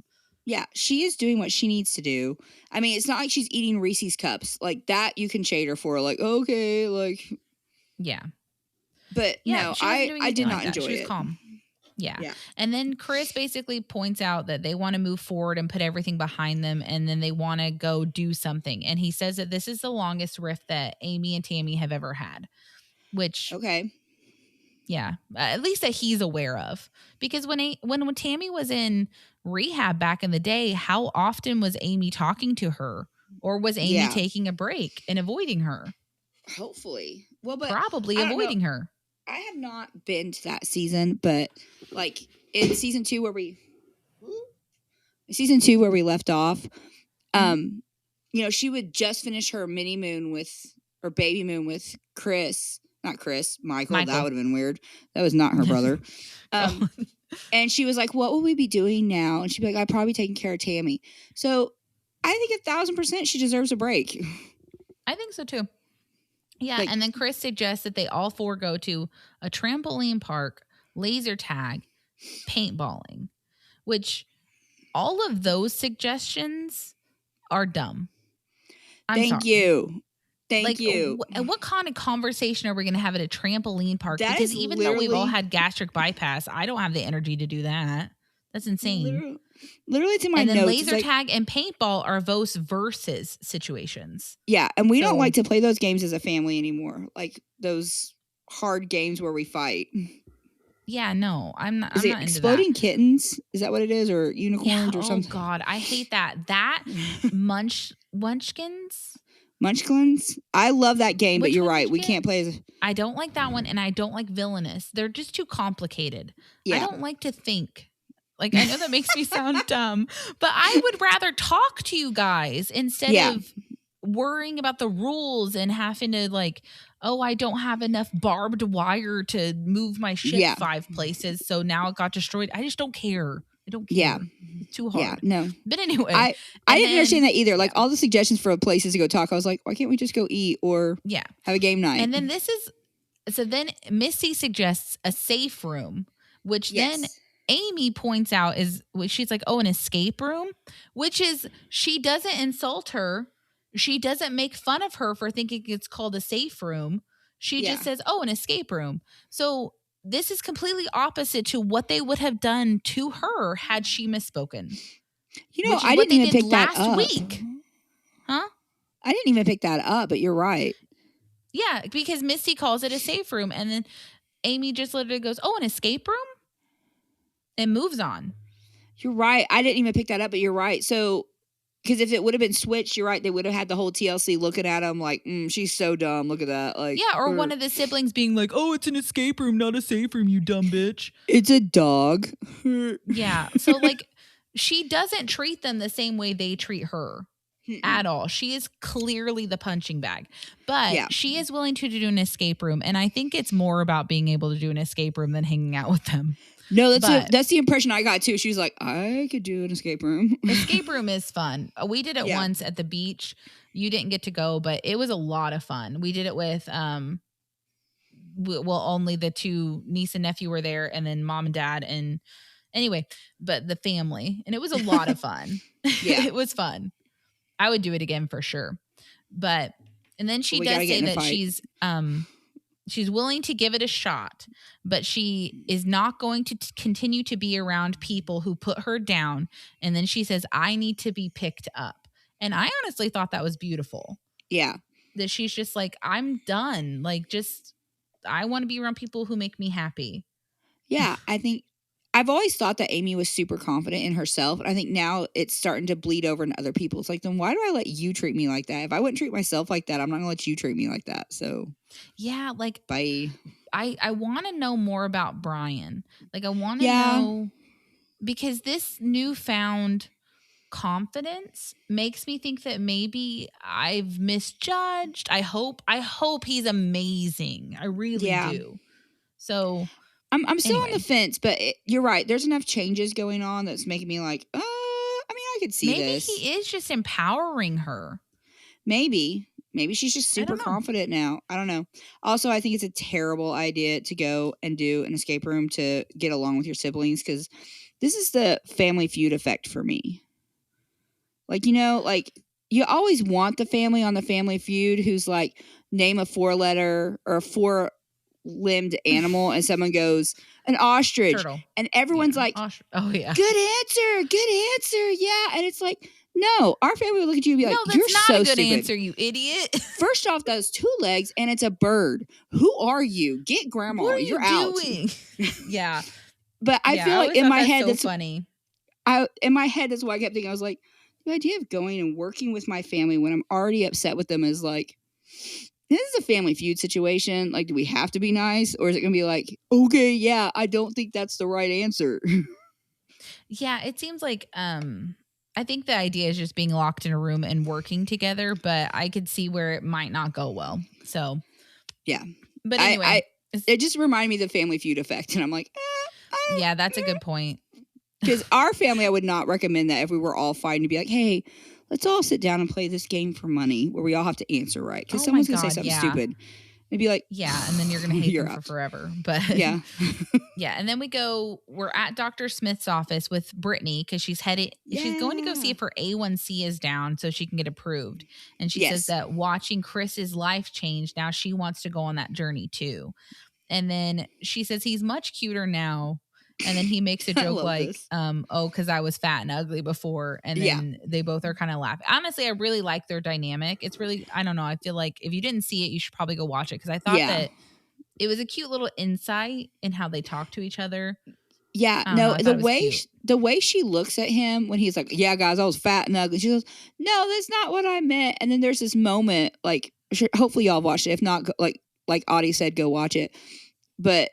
Yeah, she is doing what she needs to do. I mean, it's not like she's eating Reese's cups. Like that you can shade her for. Like, okay, like. Yeah. But yeah, no, I did not enjoy it. She was calm. Yeah. And then Chris basically points out that they want to move forward and put everything behind them. And then they want to go do something. And he says that this is the longest rift that Amy and Tammy have ever had, which. Okay. Yeah, at least that he's aware of. Because when Tammy was in rehab back in the day, how often was Amy talking to her? Or was Amy taking a break and avoiding her? Hopefully. Well, but probably avoiding her. I have not been to that season, but like in season 2 where we left off, you know, she would just finish her baby moon with Chris. Not Chris, Michael. That would have been weird. That was not her brother. And she was like, what will we be doing now? And she'd be like, I'd probably be taking care of Tammy. So I think 1,000% she deserves a break. I think so too. Yeah. Like, and then Chris suggests that they all 4 go to a trampoline park, laser tag, paintballing, which all of those suggestions are dumb. Thank you. Thank you. What kind of conversation are we going to have at a trampoline park? Because even though we've all had gastric bypass, I don't have the energy to do that. That's insane. Literally to my notes. And then laser tag and paintball are those versus situations. Yeah, and we don't like to play those games as a family anymore. Like those hard games where we fight. Yeah, no, I'm not. Is I'm it not into exploding that. kittens? Is that what it is, or unicorns or something? Oh God, I hate that. That munchkins. Munchkins? I love that game, but you're right. We can't play as. I don't like that one, and I don't like Villainous. They're just too complicated. Yeah. I don't like to think. Like, I know that makes me sound dumb, but I would rather talk to you guys instead of worrying about the rules and having to like, oh, I don't have enough barbed wire to move my ship 5 places, so now it got destroyed. I just don't care. I don't care. Yeah. It's too hard. Yeah, no. But anyway. I didn't understand that either. Like all the suggestions for places to go talk, I was like, why can't we just go eat or have a game night? And then then Misty suggests a safe room, which then Amy points out she's like, oh, an escape room, which is, she doesn't insult her. She doesn't make fun of her for thinking it's called a safe room. She just says, oh, an escape room. So this is completely opposite to what they would have done to her had she misspoken. You know, I didn't even pick that up. Last week. Huh? I didn't even pick that up, but you're right. Yeah, because Misty calls it a safe room, and then Amy just literally goes, oh, an escape room? And moves on. You're right. I didn't even pick that up, but you're right. So, because if it would have been switched, you're right, they would have had the whole TLC looking at him like, she's so dumb. Look at that. Like, yeah, or one of the siblings being like, oh, it's an escape room, not a safe room, you dumb bitch. It's a dog. Yeah. So, like, she doesn't treat them the same way they treat her at all. She is clearly the punching bag. But she is willing to do an escape room. And I think it's more about being able to do an escape room than hanging out with them. No, that's the impression I got too. She was like, I could do an escape room. Escape room is fun. We did it once at the beach. You didn't get to go, but it was a lot of fun. We did it with, only the 2 niece and nephew were there, and then mom and dad, and anyway, but the family, and it was a lot of fun. It was fun. I would do it again for sure. But, and then she does say that she's willing to give it a shot, but she is not going to continue to be around people who put her down. And then she says, I need to be picked up. And I honestly thought that was beautiful. Yeah. That she's just like, I'm done. Like, I want to be around people who make me happy. Yeah. I think I've always thought that Amy was super confident in herself. And I think now it's starting to bleed over into other people. It's like, then why do I let you treat me like that? If I wouldn't treat myself like that, I'm not going to let you treat me like that. So yeah, like bye. I want to know more about Brian. Like I want to know, because this newfound confidence makes me think that maybe I've misjudged. I hope he's amazing. I really do. So I'm still on the fence, but you're right. There's enough changes going on that's making me like, I mean, I could see this. Maybe he is just empowering her. Maybe. Maybe she's just super confident now. I don't know. Also, I think it's a terrible idea to go and do an escape room to get along with your siblings, because this is the Family Feud effect for me. Like, like you always want the family on the Family Feud who's like, name a 4-letter or a 4-limbed animal, and someone goes, an ostrich. Turtle. And everyone's like, oh, yeah. Good answer. Yeah. And it's like, no, our family would look at you and be like, no, you're that's so not a good stupid. answer, you idiot. First off, that's 2 legs and it's a bird. Who are you? Get grandma. What are You're you doing? Yeah. But I feel like in my head, that's so funny. In my head, that's what I kept thinking. I was like, the idea of going and working with my family when I'm already upset with them is like, this is a Family Feud situation. Like, do we have to be nice? Or is it going to be like, okay, yeah, I don't think that's the right answer. Yeah, it seems like, I think the idea is just being locked in a room and working together, but I could see where it might not go well. So, yeah. But anyway. It just reminded me of the Family Feud effect. And I'm like, yeah, that's a good point. Because our family, I would not recommend that if we were all fighting to be like, hey, let's all sit down and play this game for money where we all have to answer right. Because someone's going to say something stupid. And be like, yeah, and then you're going to hate them for forever. But yeah. Yeah, and then we're at Dr. Smith's office with Brittney because she's going to go see if her A1C is down so she can get approved. And she says that watching Chris's life change, now she wants to go on that journey too. And then she says he's much cuter now. And then he makes a joke like, because I was fat and ugly before. And then they both are kind of laughing. Honestly, I really like their dynamic. It's really, I don't know. I feel like if you didn't see it, you should probably go watch it. Because I thought that it was a cute little insight in how they talk to each other. Yeah. No, the way she looks at him when he's like, yeah, guys, I was fat and ugly. She goes, no, that's not what I meant. And then there's this moment, like, hopefully y'all watched it. If not, like Audie said, go watch it. But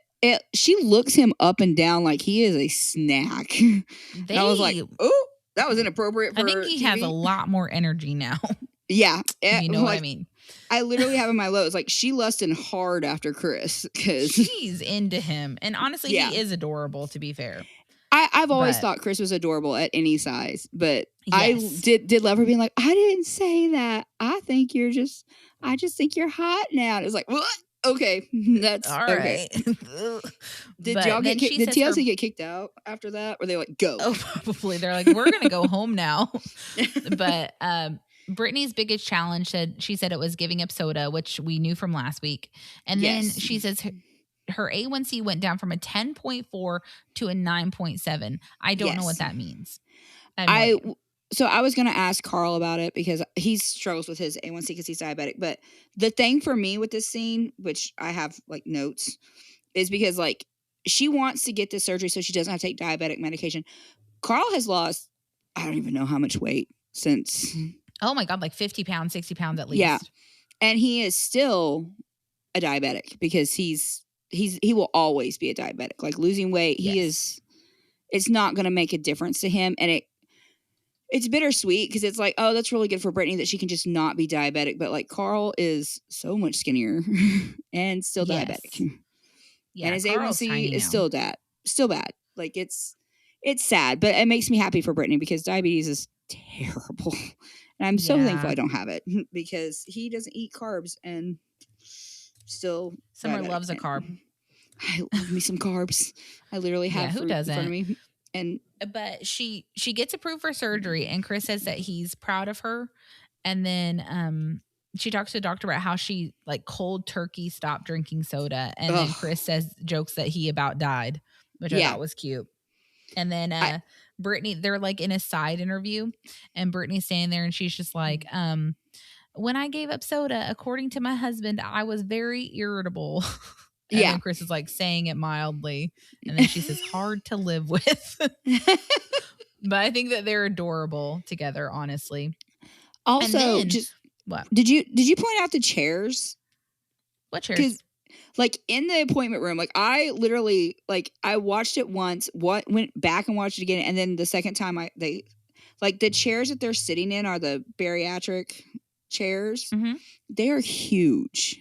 she looks him up and down like he is a snack. And I was like, oh, that was inappropriate for I think he TV. has a lot more energy now. Yeah. You know what I mean? I literally have in my notes, like, she lusted hard after Chris. Because she's into him. And honestly, he is adorable, to be fair. I've always thought Chris was adorable at any size. But I did love her being like, I didn't say that. I just think you're hot now. And it was like, what? Okay, that's all right. Did TLC get kicked out after that? Or they like, go? Oh, probably. They're like, we're gonna go home now. But Brittney's biggest challenge she said it was giving up soda, which we knew from last week. And then she says her A1C went down from a 10.4 to a 9.7. I don't know what that means. So I was going to ask Carl about it because he struggles with his A1C because he's diabetic. But the thing for me with this scene, which I have like notes, is because like she wants to get this surgery so she doesn't have to take diabetic medication. Carl has lost, I don't even know how much weight since. Oh my God, like 50 pounds, 60 pounds at least. Yeah. And he is still a diabetic because he will always be a diabetic. Like losing weight, it's not going to make a difference to him. And it's bittersweet because it's like, oh, that's really good for Brittney that she can just not be diabetic. But like Carl is so much skinnier and still diabetic. Yeah, and his A1C is still bad. Like it's sad, but it makes me happy for Brittney because diabetes is terrible. And I'm so thankful I don't have it because he doesn't eat carbs and still. Summer loves a carb. I love me some carbs. I literally have who doesn't? In front of me. But she gets approved for surgery, and Chris says that he's proud of her. And then she talks to the doctor about how she like cold turkey stopped drinking soda, and then Chris jokes that he about died, which I thought was cute. And then Brittney, they're like in a side interview, and Brittney's standing there, and she's just like, when I gave up soda, according to my husband, I was very irritable. And then Chris is like saying it mildly. And then she says, hard to live with. But I think that they're adorable together, honestly. Also, what? Did you point out the chairs? What chairs? Because like in the appointment room, like I literally I watched it once, went back and watched it again. And then the second time the chairs that they're sitting in are the bariatric chairs. Mm-hmm. They are huge.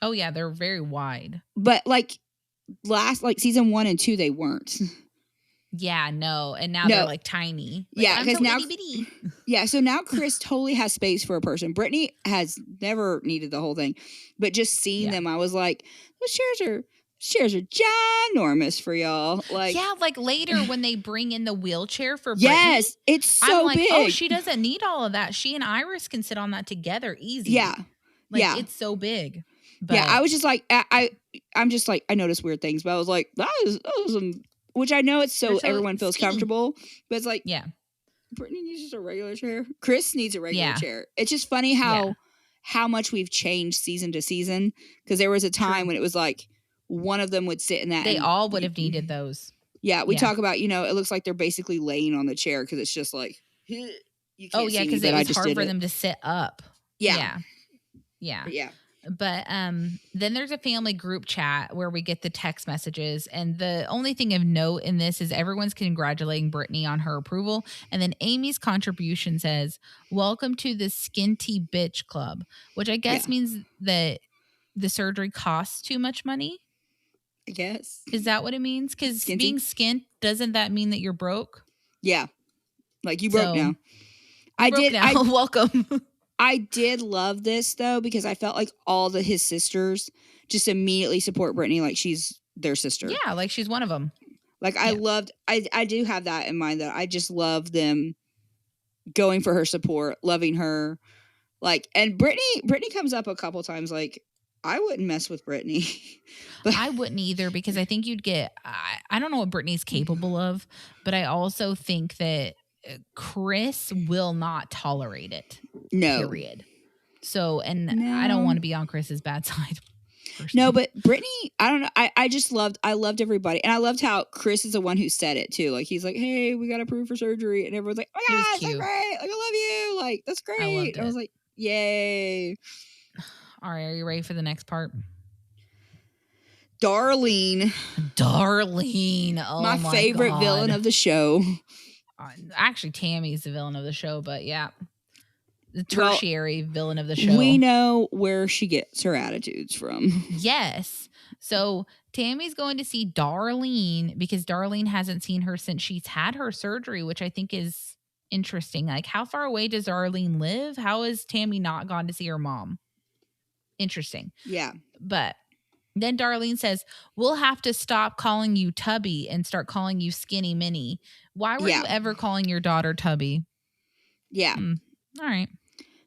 Oh yeah, they're very wide. But season 1 and 2, they weren't. Yeah, no. And now they're like tiny. Like, yeah, because so now, itty-bitty. yeah, so now Chris totally has space for a person. Brittney has never needed the whole thing, but just seeing them, I was like, those chairs are ginormous for y'all. Like, yeah, like later when they bring in the wheelchair for Brittney, yes, it's so I'm like, big. oh, she doesn't need all of that. She and Iris can sit on that together easy. Yeah, like it's so big. But yeah, I was just like, I'm just like, I noticed weird things, but I was like, that was which I know it's so everyone feels skinny. Comfortable, but it's like, yeah, Brittney needs just a regular chair. Chris needs a regular chair. It's just funny how much we've changed season to season, because there was a time when it was like one of them would sit in that. They all would have needed those. Yeah, we talk about, it looks like they're basically laying on the chair because it's just like, you can't see me, because it was hard for them to sit up. Yeah. But then there's a family group chat where we get the text messages, and the only thing of note in this is everyone's congratulating Brittney on her approval, and then Amy's contribution says, "Welcome to the Skinty Bitch Club," which I guess means that the surgery costs too much money. I guess. Is that what it means? Because being skint, doesn't that mean that you're broke? Yeah, like you broke now. Welcome. I did love this though, because I felt like all his sisters just immediately support Brittney like she's their sister. Yeah, like she's one of them. Like I do have that in mind, that I just love them going for her support, loving her. Like, and Brittney comes up a couple times, like, I wouldn't mess with Brittney. But I wouldn't either, because I think you'd get, I don't know what Brittney's capable of, but I also think that Chris will not tolerate it. No. Period. So, and I don't want to be on Chris's bad side. Personally. No, but Brittney, I don't know. I loved everybody. And I loved how Chris is the one who said it too. Like, he's like, hey, we got approved for surgery. And everyone's like, oh my God, that's so great. Like, I love you. Like, that's great. I was like, yay. All right. Are you ready for the next part? Darlene. Oh my favorite God. villain of the show. Actually, Tammy's the villain of the show, but yeah. The tertiary villain of the show. We know where she gets her attitudes from. Yes. So Tammy's going to see Darlene because Darlene hasn't seen her since she's had her surgery, which I think is interesting. Like, how far away does Darlene live? How has Tammy not gone to see her mom? Interesting. Yeah. But then Darlene says, we'll have to stop calling you Tubby and start calling you Skinny Minnie. Why were you ever calling your daughter Tubby? Yeah. All right.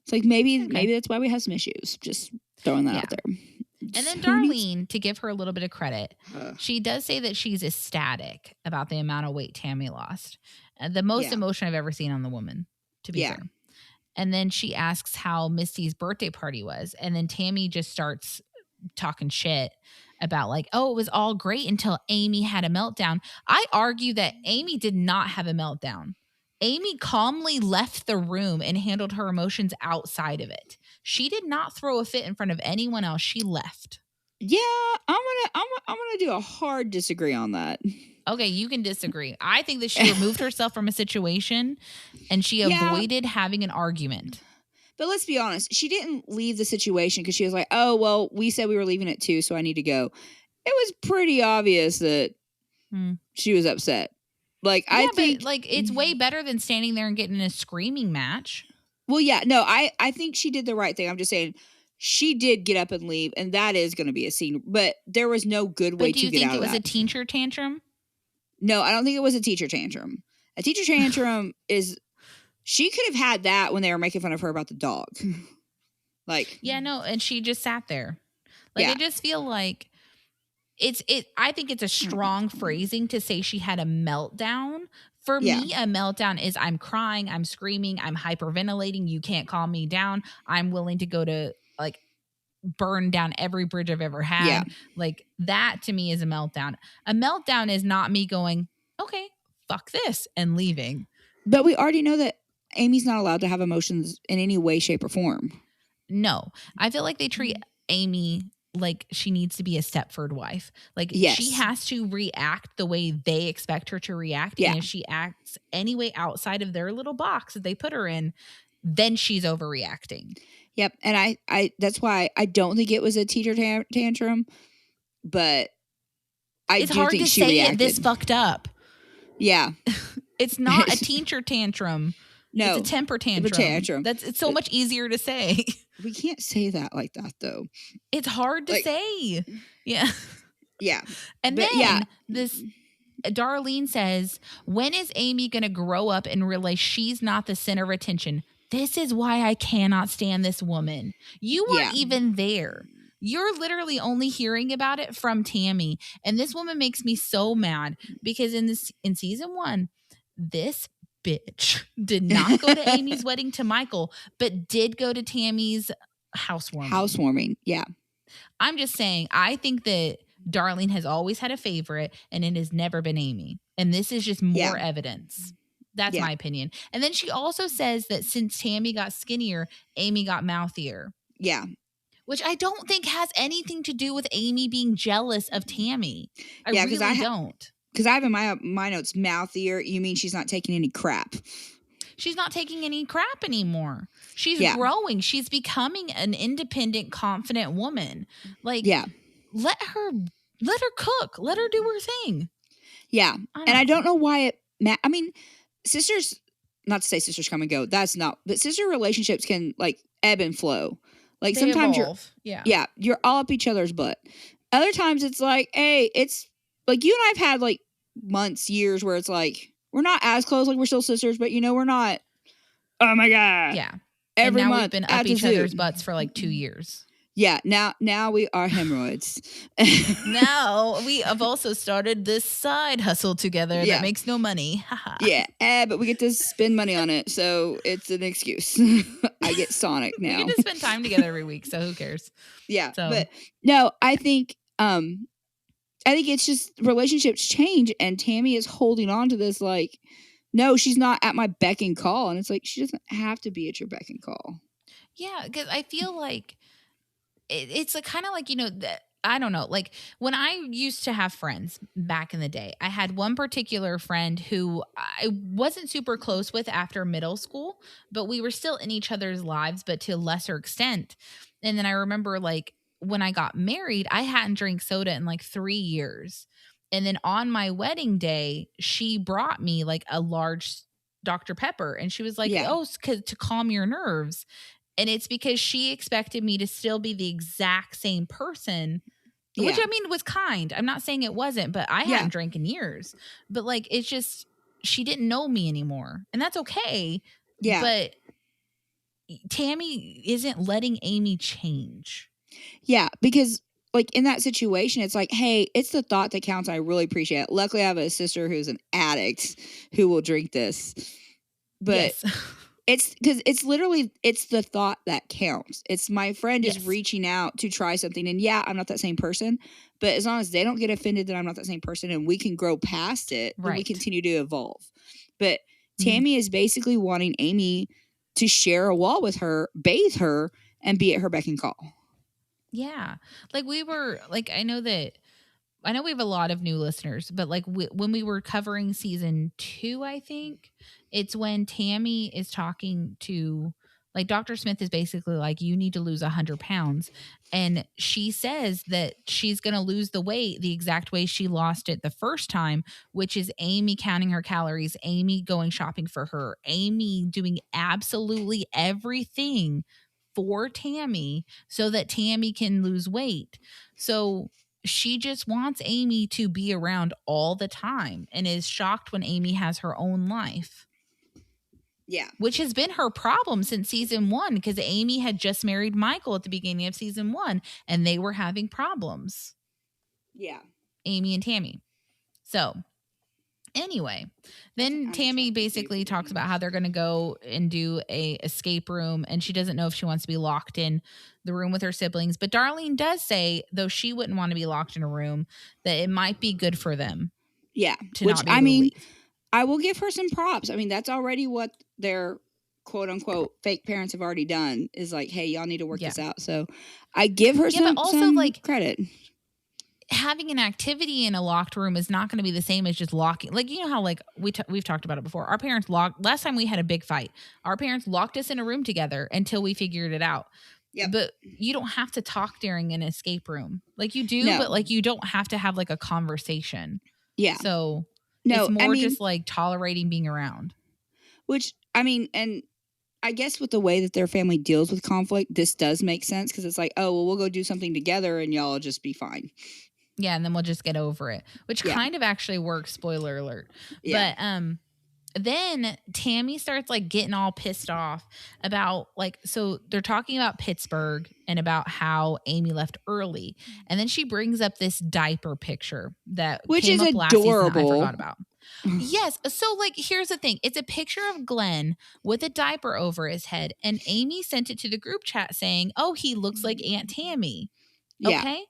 It's like maybe that's why we have some issues. Just throwing that out there. And then Darlene, to give her a little bit of credit, she does say that she's ecstatic about the amount of weight Tammy lost. The most emotion I've ever seen on the woman, to be fair. And then she asks how Misty's birthday party was. And then Tammy just starts talking shit about like, oh, it was all great until Amy had a meltdown. I argue that Amy did not have a meltdown. Amy calmly left the room and handled her emotions outside of it. She did not throw a fit in front of anyone else. She left. Yeah, I'm gonna do a hard disagree on that. Okay, you can disagree. I think that she removed herself from a situation and she avoided having an argument. But let's be honest, she didn't leave the situation because she was like, oh, well, we said we were leaving at 2, so I need to go. It was pretty obvious that she was upset. Like, I think, but, like, it's way better than standing there and getting in a screaming match. Well, yeah, no, I think she did the right thing. I'm just saying she did get up and leave, and that is going to be a scene. But there was no good way to get out of that. Do you think it was a teacher tantrum? No, I don't think it was a teacher tantrum. A teacher tantrum is, she could have had that when they were making fun of her about the dog. Like, yeah, no, and she just sat there. Like, I just feel like I think it's a strong phrasing to say she had a meltdown. For me, a meltdown is I'm crying, I'm screaming, I'm hyperventilating. You can't calm me down. I'm willing to go to like burn down every bridge I've ever had. Yeah. Like, that to me is a meltdown. A meltdown is not me going, okay, fuck this, and leaving. But we already know that Amy's not allowed to have emotions in any way, shape, or form. No. I feel like they treat Amy like she needs to be a Stepford wife. Like, she has to react the way they expect her to react. Yeah. And if she acts any way outside of their little box that they put her in, then she's overreacting. Yep. And I that's why I don't think it was a teacher tantrum, but it's hard to say reacted. It this fucked up. Yeah. It's not a teacher tantrum. No. It's a temper tantrum. It's so much easier to say. We can't say that like that, though. It's hard to say. Yeah. Yeah. And then this Darlene says, when is Amy going to grow up and realize she's not the center of attention? This is why I cannot stand this woman. You weren't even there. You're literally only hearing about it from Tammy. And this woman makes me so mad because in season 1, this bitch did not go to Amy's wedding to Michael, but did go to Tammy's housewarming. Housewarming, yeah. I'm just saying, I think that Darlene has always had a favorite and it has never been Amy. And this is just more evidence. That's my opinion. And then she also says that since Tammy got skinnier, Amy got mouthier. Yeah. Which I don't think has anything to do with Amy being jealous of Tammy. I really don't. Because I have in my notes, mouthier, you mean she's not taking any crap. She's not taking any crap anymore. She's growing. She's becoming an independent, confident woman. Like, let her cook. Let her do her thing. Yeah. I don't know why I mean, sisters, not to say sisters come and go. That's not. But sister relationships can like ebb and flow. Like they sometimes evolve. you're all up each other's butt. Other times it's like, hey, it's like you and I've had like months, years where it's like we're not as close, like we're still sisters, but we're not. Oh my god. Yeah. Every and now month we've been up each other's butts for like 2 years. Yeah. Now we are hemorrhoids. Now we have also started this side hustle together that makes no money. But we get to spend money on it, so it's an excuse. I get Sonic now. We get to spend time together every week, so who cares? Yeah. So. But no, I think it's just relationships change, and Tammy is holding on to this like, no, she's not at my beck and call, and it's like she doesn't have to be at your beck and call. Yeah, because I feel like it's like kind of like that. I don't know. Like when I used to have friends back in the day, I had one particular friend who I wasn't super close with after middle school, but we were still in each other's lives, but to a lesser extent. And then I remember like when I got married, I hadn't drank soda in like 3 years. And then on my wedding day, she brought me like a large Dr. Pepper. And she was like, to calm your nerves. And it's because she expected me to still be the exact same person, which I mean was kind. I'm not saying it wasn't, but I hadn't drank in years. But like, it's just, she didn't know me anymore. And that's okay. Yeah. But Tammy isn't letting Amy change. Yeah, because like in that situation, it's like, hey, it's the thought that counts. I really appreciate it. Luckily, I have a sister who's an addict who will drink this. But it's because it's literally, it's the thought that counts. It's my friend is reaching out to try something. And I'm not that same person. But as long as they don't get offended that I'm not that same person and we can grow past it, then we continue to evolve. But Tammy is basically wanting Amy to share a wall with her, bathe her, and be at her beck and call. Yeah. Like we were like, I know we have a lot of new listeners, but like when we were covering season 2, I think it's when Tammy is talking to like Dr. Smith is basically like, you need to lose 100 pounds. And she says that she's going to lose the weight the exact way she lost it the first time, which is Amy counting her calories, Amy going shopping for her, Amy doing absolutely everything for Tammy so that Tammy can lose weight. So she just wants Amy to be around all the time and is shocked when Amy has her own life. Yeah. Which has been her problem since season 1 because Amy had just married Michael at the beginning of season 1 and they were having problems. Yeah. Amy and Tammy. So anyway, then Tammy basically talks about how they're going to go and do a escape room and she doesn't know if she wants to be locked in the room with her siblings. But Darlene does say, though she wouldn't want to be locked in a room, that it might be good for them. Yeah. Which, I mean, I will give her some props. I mean, that's already what their quote unquote fake parents have already done is like, hey, y'all need to work this out. So I give her some like credit. Having an activity in a locked room is not going to be the same as just locking. Like, you know how like we've talked about it before. Our parents last time we had a big fight, our parents locked us in a room together until we figured it out. Yep. But you don't have to talk during an escape room. Like you do, but like you don't have to have like a conversation. Yeah. So No, it's more just like tolerating being around. Which, I mean, and I guess with the way that their family deals with conflict, this does make sense because it's like, oh, well, we'll go do something together and y'all will just be fine. Yeah, and then we'll just get over it, which kind of actually works. Spoiler alert. Yeah. But then Tammy starts like getting all pissed off about like, so they're talking about Pittsburgh and about how Amy left early, and then she brings up this diaper picture that which is adorable. Last season I forgot about. Yes. So like, here's the thing. It's a picture of Glenn with a diaper over his head. And Amy sent it to the group chat saying, oh, he looks like Aunt Tammy. Yeah. Okay.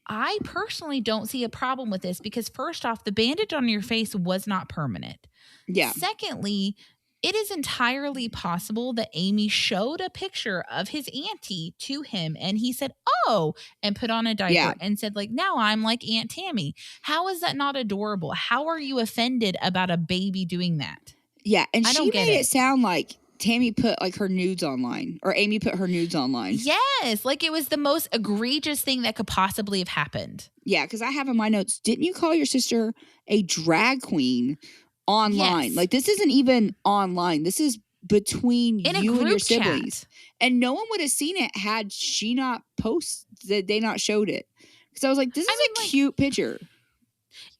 I personally don't see a problem with this because first off, the bandage on your face was not permanent. Yeah. Secondly, it is entirely possible that Amy showed a picture of his auntie to him and he said, oh, and put on a diaper and said like, now I'm like Aunt Tammy. How is that not adorable? How are you offended about a baby doing that? Yeah. And she made it sound like Tammy put like her nudes online or Amy put her nudes online. Yes. Like it was the most egregious thing that could possibly have happened. Yeah. Because I have in my notes, didn't you call your sister a drag queen online? Yes. Like this isn't even online. This is between you and your siblings. Chat. And no one would have seen it had she not posted, they not showed it. Because I was like, this is a cute picture.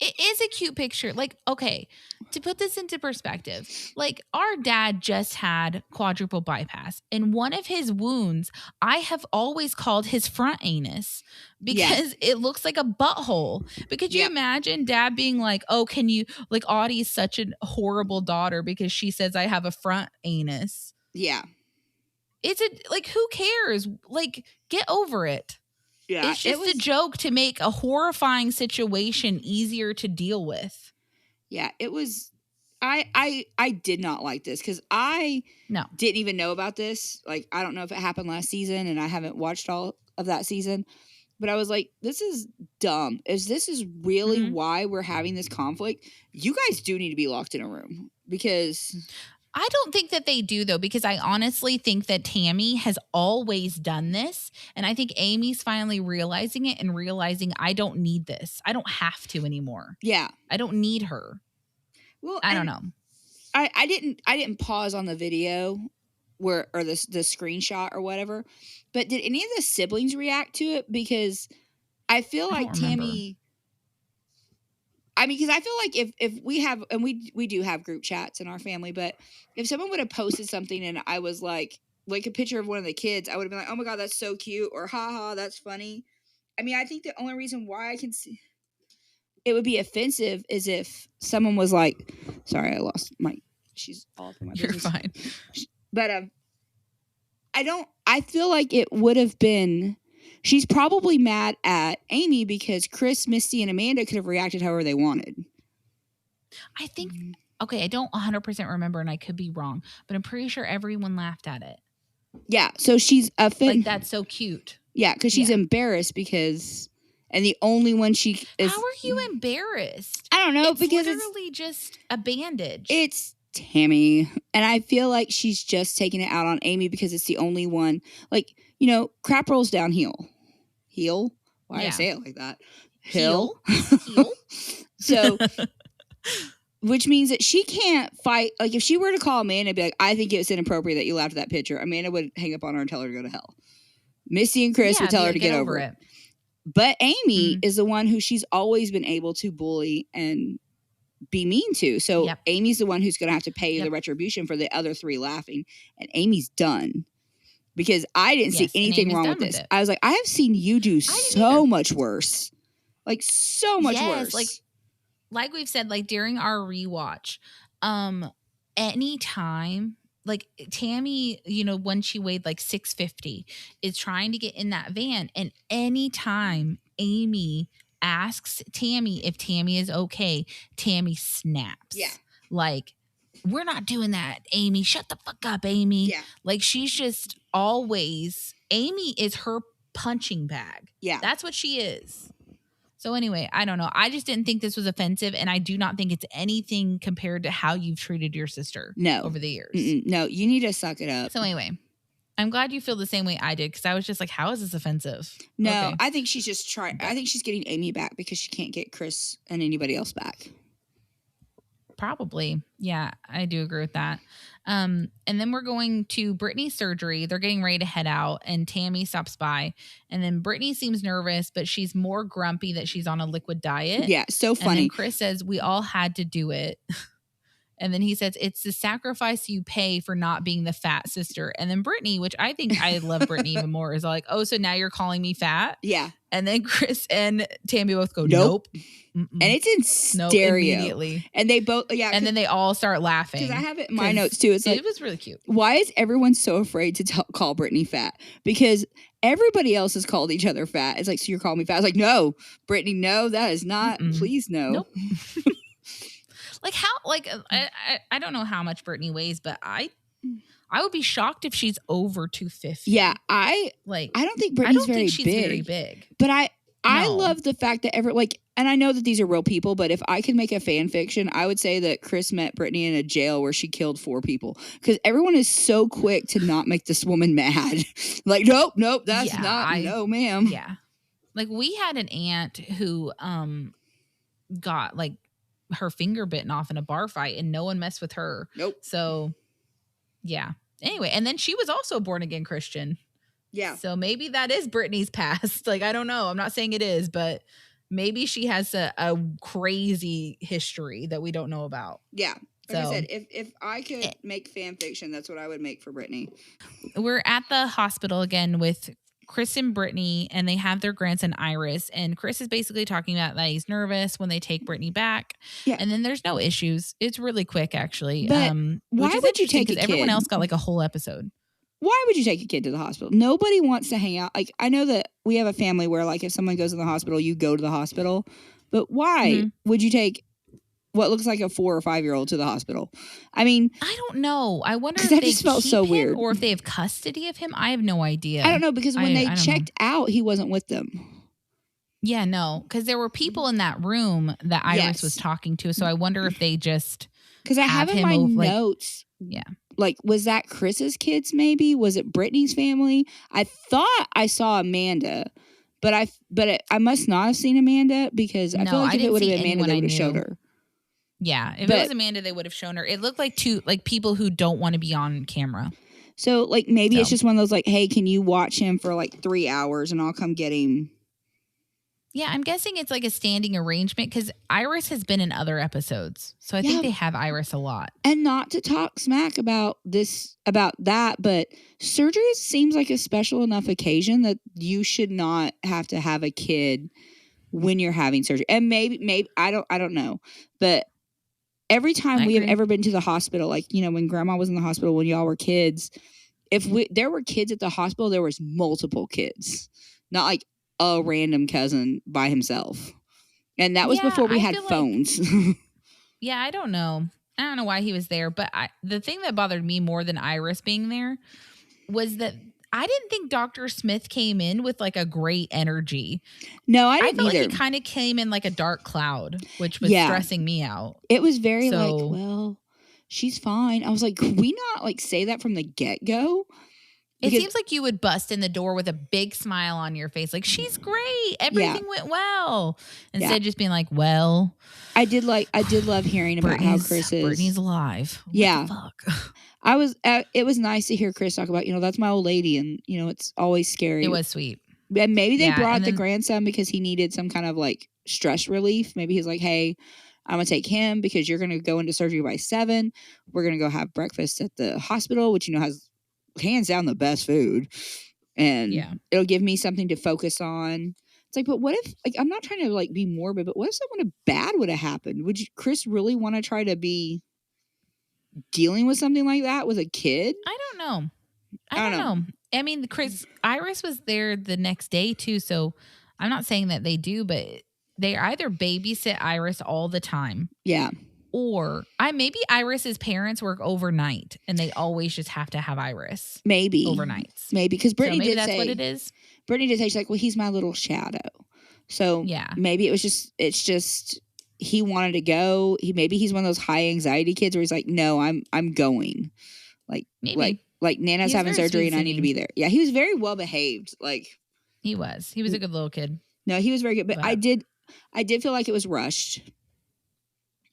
It is a cute picture. Like, okay, to put this into perspective, like our dad just had quadruple bypass and one of his wounds, I have always called his front anus because it looks like a butthole. But could you imagine dad being like, oh, can you, like Audie's such a horrible daughter because she says I have a front anus. Yeah. It's like, who cares? Like, get over it. Yeah, it's just a joke to make a horrifying situation easier to deal with. Yeah, it was. I did not like this because I didn't even know about this. Like, I don't know if it happened last season, and I haven't watched all of that season. But I was like, this is dumb. If this is really why we're having this conflict, you guys do need to be locked in a room because. I don't think that they do, though, because I honestly think that Tammy has always done this. And I think Amy's finally realizing it and realizing I don't need this. I don't have to anymore. Yeah. I don't need her. Well, I don't know. I didn't pause on the video or the screenshot or whatever. But did any of the siblings react to it? Because I feel like Tammy. I mean, because I feel like if we have, and we do have group chats in our family, but if someone would have posted something and I was like a picture of one of the kids, I would have been like, oh my God, that's so cute, or haha, that's funny. I mean, I think the only reason why I can see it would be offensive is if someone was like, sorry, I lost she's all for my business. You're fine. But I feel like it would have been. She's probably mad at Amy because Chris, Misty, and Amanda could have reacted however they wanted. I think, okay, I don't 100% remember, and I could be wrong, but I'm pretty sure everyone laughed at it. Yeah, so she's offended. Like, that's so cute. Yeah, because she's embarrassed because, and the only one she is. How are you embarrassed? I don't know, because it's literally just a bandage. It's Tammy, and I feel like she's just taking it out on Amy because it's the only one, like, you know, crap rolls downhill. Heel? Why did I say it like that? Hill. So, which means that she can't fight. Like, if she were to call Amanda and be like, I think it's inappropriate that you laughed at that picture, Amanda would hang up on her and tell her to go to hell. Misty and Chris would tell her to get over it. But Amy is the one who she's always been able to bully and be mean to. So Amy's the one who's going to have to pay the retribution for the other three laughing. And Amy's done. Because I didn't see anything wrong with this. I was like, I have seen you do so much worse. Like, so much worse. Like we've said, like, during our rewatch, anytime, like, Tammy, you know, when she weighed, like, 650, is trying to get in that van. And anytime Amy asks Tammy if Tammy is okay, Tammy snaps. Yeah. Like, we're not doing that, Amy. Shut the fuck up, Amy. Yeah. Like, she's just always, Amy is her punching bag. Yeah. That's what she is. So anyway, I don't know. I just didn't think this was offensive, and I do not think it's anything compared to how you've treated your sister over the years. No, you need to suck it up. So anyway, I'm glad you feel the same way I did, because I was just like, how is this offensive? No, okay. I think she's just trying. I think she's getting Amy back because she can't get Chris and anybody else back. Probably. Yeah, I do agree with that. And then we're going to Brittney's surgery. They're getting ready to head out, and Tammy stops by. And then Brittney seems nervous, but she's more grumpy that she's on a liquid diet. Yeah, so funny. And then Chris says, we all had to do it. And then he says, it's the sacrifice you pay for not being the fat sister. And then Brittney, which I think I love Brittney even more, is like, oh, so now you're calling me fat? Yeah. And then Chris and Tammy both go, nope. And it's in stereo. Immediately. And they both, yeah. And then they all start laughing. Because I have it in my notes too. It's like, it was really cute. Why is everyone so afraid to call Brittney fat? Because everybody else has called each other fat. It's like, so you're calling me fat? I was like, no, Brittney, no, that is not. Please, no. Nope. Like how? Like I don't know how much Brittney weighs, but I would be shocked if she's over 250. Yeah, I don't think Brittney's very big. But I love the fact that and I know that these are real people, but if I could make a fan fiction, I would say that Chris met Brittney in a jail where she killed 4 people, because everyone is so quick to not make this woman mad. Like, nope, that's no, ma'am. Yeah, like we had an aunt who got like her finger bitten off in a bar fight, and no one messed with her. Nope. So yeah. Anyway, and then she was also a born again Christian. Yeah. So maybe that is Brittney's past. Like, I don't know. I'm not saying it is, but maybe she has a crazy history that we don't know about. Yeah. Like I said, if I could make fan fiction, that's what I would make for Brittney. We're at the hospital again with Chris and Brittney, and they have their grandson Iris, and Chris is basically talking about that he's nervous when they take Brittney back. Yeah. And then there's no issues. It's really quick, actually. But why would you take a kid? Everyone else got like a whole episode. Why would you take a kid to the hospital? Nobody wants to hang out. Like, I know that we have a family where, like, if someone goes to the hospital, you go to the hospital. But why would you take what looks like a 4 or 5-year-old to the hospital? I mean, I don't know. I wonder if that they just felt so weird, or if they have custody of him. I have no idea. I don't know, because when they checked out, he wasn't with them. Yeah, no, because there were people in that room that Iris was talking to. So I wonder if they just because I have in my notes. Yeah. Like, was that Chris's kids maybe? Was it Brittney's family? I thought I saw Amanda, but I must not have seen Amanda, because I feel like if it would have been Amanda, they would have showed her. Yeah, if it was Amanda, they would have shown her. It looked like people who don't want to be on camera. So, like, maybe it's just one of those, like, hey, can you watch him for, like, 3 hours and I'll come get him? Yeah, I'm guessing it's like a standing arrangement, because Iris has been in other episodes. So I think they have Iris a lot. And not to talk smack about that, but surgery seems like a special enough occasion that you should not have to have a kid when you're having surgery. And maybe I don't know. But every time we have ever been to the hospital, like, you know, when grandma was in the hospital, when y'all were kids, there were kids at the hospital, there was multiple kids. Not like a random cousin by himself. And that was before we had phones. Yeah, I don't know. I don't know why he was there. But the thing that bothered me more than Iris being there was that I didn't think Dr. Smith came in with like a great energy. No, I didn't felt either. Like he kind of came in like a dark cloud, which was stressing me out. It was very well, she's fine. I was like, could we not like say that from the get-go? It seems like you would bust in the door with a big smile on your face. Like, she's great. Everything went well. Instead of just being like, well. I did love hearing about how Chris is. Brittney's alive. What the fuck? It was nice to hear Chris talk about, you know, that's my old lady. And, you know, it's always scary. It was sweet. And maybe they brought the grandson because he needed some kind of like stress relief. Maybe he's like, hey, I'm going to take him because you're going to go into surgery by 7. We're going to go have breakfast at the hospital, which, you know, has hands down the best food, and it'll give me something to focus on. It's like, but what if, like, I'm not trying to like be morbid, but what if something bad would have happened? Would Chris really want to try to be dealing with something like that with a kid? I don't know. I don't know. I mean, Iris was there the next day too, so I'm not saying that they do, but they either babysit Iris all the time. Yeah. Or maybe Iris's parents work overnight and they always just have to have Iris. Maybe. Overnights. Maybe. Because Brittney did that's say. What it is. Brittney did say, she's like, well, he's my little shadow. So maybe it's just he wanted to go. Maybe he's one of those high anxiety kids where he's like, no, I'm going. Like, maybe. like Nana's having surgery and I need to be there. Yeah, he was very well behaved. Like, he was a good little kid. No, he was very good. But I did feel like it was rushed.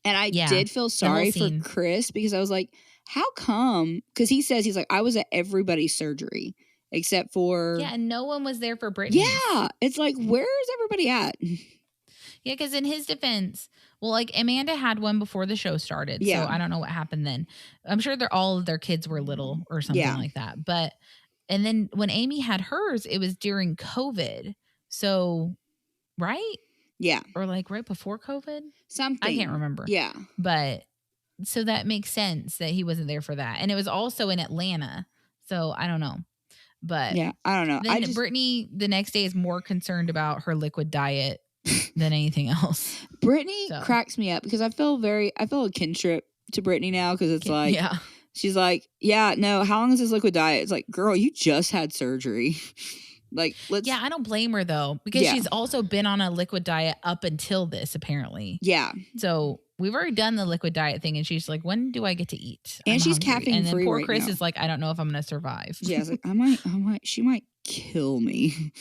And I did feel sorry for Chris because I was like, how come? Because he says, he's like, I was at everybody's surgery except for. Yeah, and no one was there for Brittney. Yeah. It's like, where is everybody at? Yeah, because in his defense, well, like Amanda had one before the show started. Yeah. So I don't know what happened then. I'm sure all of their kids were little or something like that. And then when Amy had hers, it was during COVID. So, right? Yeah. Or like right before COVID? Something. I can't remember. Yeah. But so that makes sense that he wasn't there for that. And it was also in Atlanta. So I don't know. But yeah, I don't know. Then Brittney the next day is more concerned about her liquid diet than anything else. Brittney cracks me up because I feel a kinship to Brittney now because it's like, she's like, yeah, no, how long is this liquid diet? It's like, girl, you just had surgery. Like, yeah, I don't blame her though because she's also been on a liquid diet up until this apparently. Yeah. So we've already done the liquid diet thing and she's like, when do I get to eat? And she's caffeine and then free poor right Chris now. is like, I don't know if I'm going to survive. Yeah, it's like, she might kill me.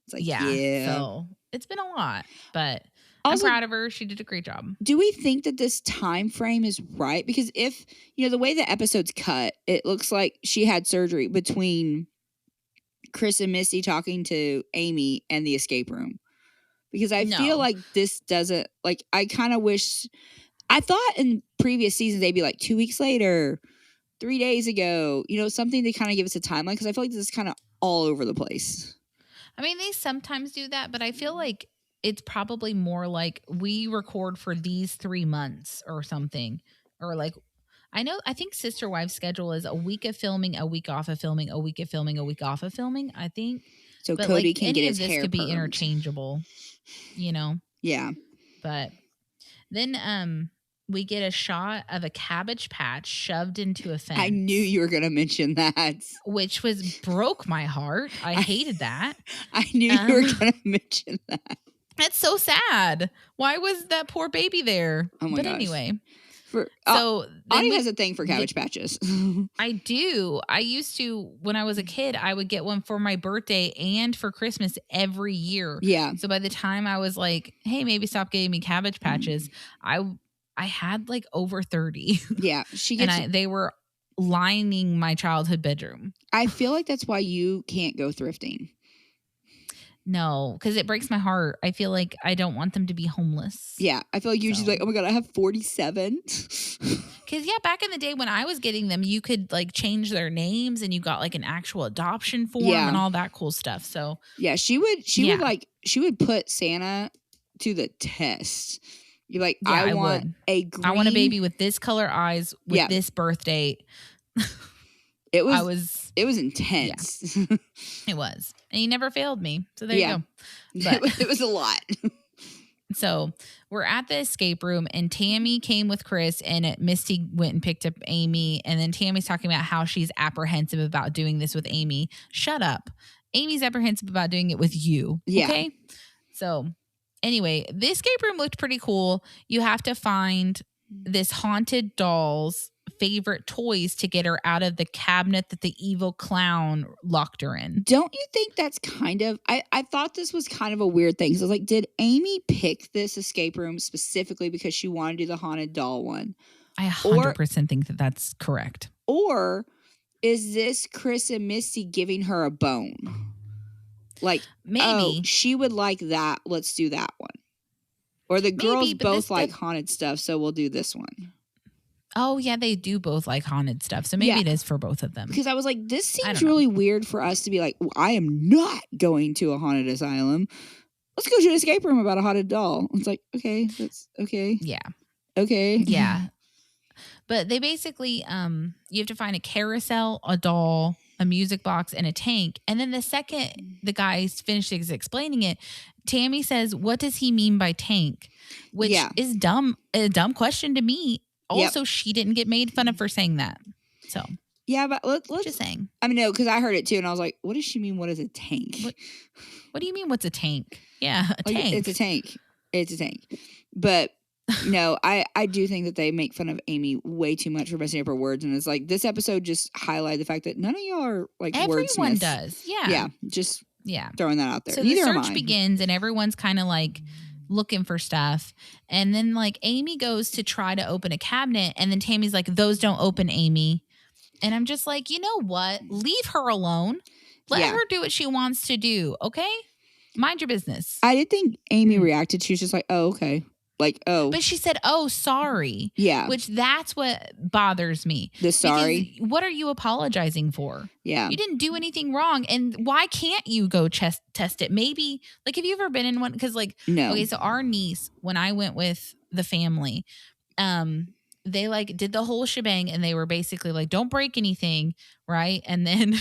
It's like, yeah. So it's been a lot, but also, I'm proud of her. She did a great job. Do we think that this time frame is right? Because if, the way the episode's cut, it looks like she had surgery between Chris and Misty talking to Amy and the escape room. Because I feel like this doesn't, like, I kind of wish, I thought in previous seasons they'd be like 2 weeks later, 3 days ago, something to kind of give us a timeline. Because I feel like this is kind of all over the place. I mean, they sometimes do that, but I feel like it's probably more like we record for these 3 months or something. Or like, I think Sister Wives' schedule is a week of filming, a week off of filming, a week of filming, a week off of filming, I think. So but Cody can get his hair this could be permed. Interchangeable, Yeah. But then we get a shot of a cabbage patch shoved into a fence. I knew you were going to mention that. Which broke my heart. I hated that. I knew you were going to mention that. That's so sad. Why was that poor baby there? Oh my gosh. But anyway. Audie has a thing for cabbage patches. I do. I used to, when I was a kid, I would get one for my birthday and for Christmas every year. Yeah. So by the time I was like, hey, maybe stop getting me cabbage patches, I had like over 30. Yeah. They were lining my childhood bedroom. I feel like that's why you can't go thrifting. No, because it breaks my heart. I feel like I don't want them to be homeless. Yeah, I feel like you're just like, oh my God, I have 47. Because, back in the day when I was getting them, you could like change their names and you got like an actual adoption form and all that cool stuff. So, yeah, she would put Santa to the test. You're like, I want a baby with this color eyes with this birth date. It was intense. Yeah. It was. And he never failed me. So there you go. But it was a lot. So we're at the escape room and Tammy came with Chris and Misty went and picked up Amy. And then Tammy's talking about how she's apprehensive about doing this with Amy. Shut up. Amy's apprehensive about doing it with you. Yeah. Okay. So anyway, the escape room looked pretty cool. You have to find this haunted doll's favorite toys to get her out of the cabinet that the evil clown locked her in. Don't you think that's kind of, I thought this was kind of a weird thing. So I was like, did Amy pick this escape room specifically because she wanted to do the haunted doll one? I 100% think that that's correct. Or is this Chris and Misty giving her a bone? Like, maybe she would like that. Let's do that one. Or the girls both like haunted stuff, so we'll do this one. Oh, yeah, they do both like haunted stuff. So maybe it is for both of them. Because I was like, this seems really weird for us to be like, I am not going to a haunted asylum. Let's go to an escape room about a haunted doll. It's like, okay, that's okay. Yeah. Okay. Yeah. But they basically, you have to find a carousel, a doll, a music box, and a tank. And then the second the guy finishes explaining it, Tammy says, what does he mean by tank? Which is a dumb question to me. Also, she didn't get made fun of for saying that. So, yeah, but let's just saying. I mean, no, because I heard it too, and I was like, what does she mean? What is a tank? What do you mean, what's a tank? Yeah, a tank. It's a tank. It's a tank. But no, I do think that they make fun of Amy way too much for messing up her words. And it's like, this episode just highlighted the fact that none of y'all are like wordsmiths. Everyone does. Yeah. Yeah. Just Yeah. throwing that out there. So Neither the search begins and everyone's kind of like looking for stuff. And then like Amy goes to try to open a cabinet, and then Tammy's like, those don't open, Amy. And I'm just like, you know what? Leave her alone. Let her do what she wants to do. Okay. Mind your business. I did think Amy reacted. She was just like, oh, okay. Like, oh. But she said, oh, sorry. Yeah. Which that's what bothers me. The sorry. Because what are you apologizing for? Yeah. You didn't do anything wrong. And why can't you go test it? Maybe, like, have you ever been in one? Because, like, no. Okay, so our niece, when I went with the family, they, like, did the whole shebang, and they were basically like, don't break anything, right? And then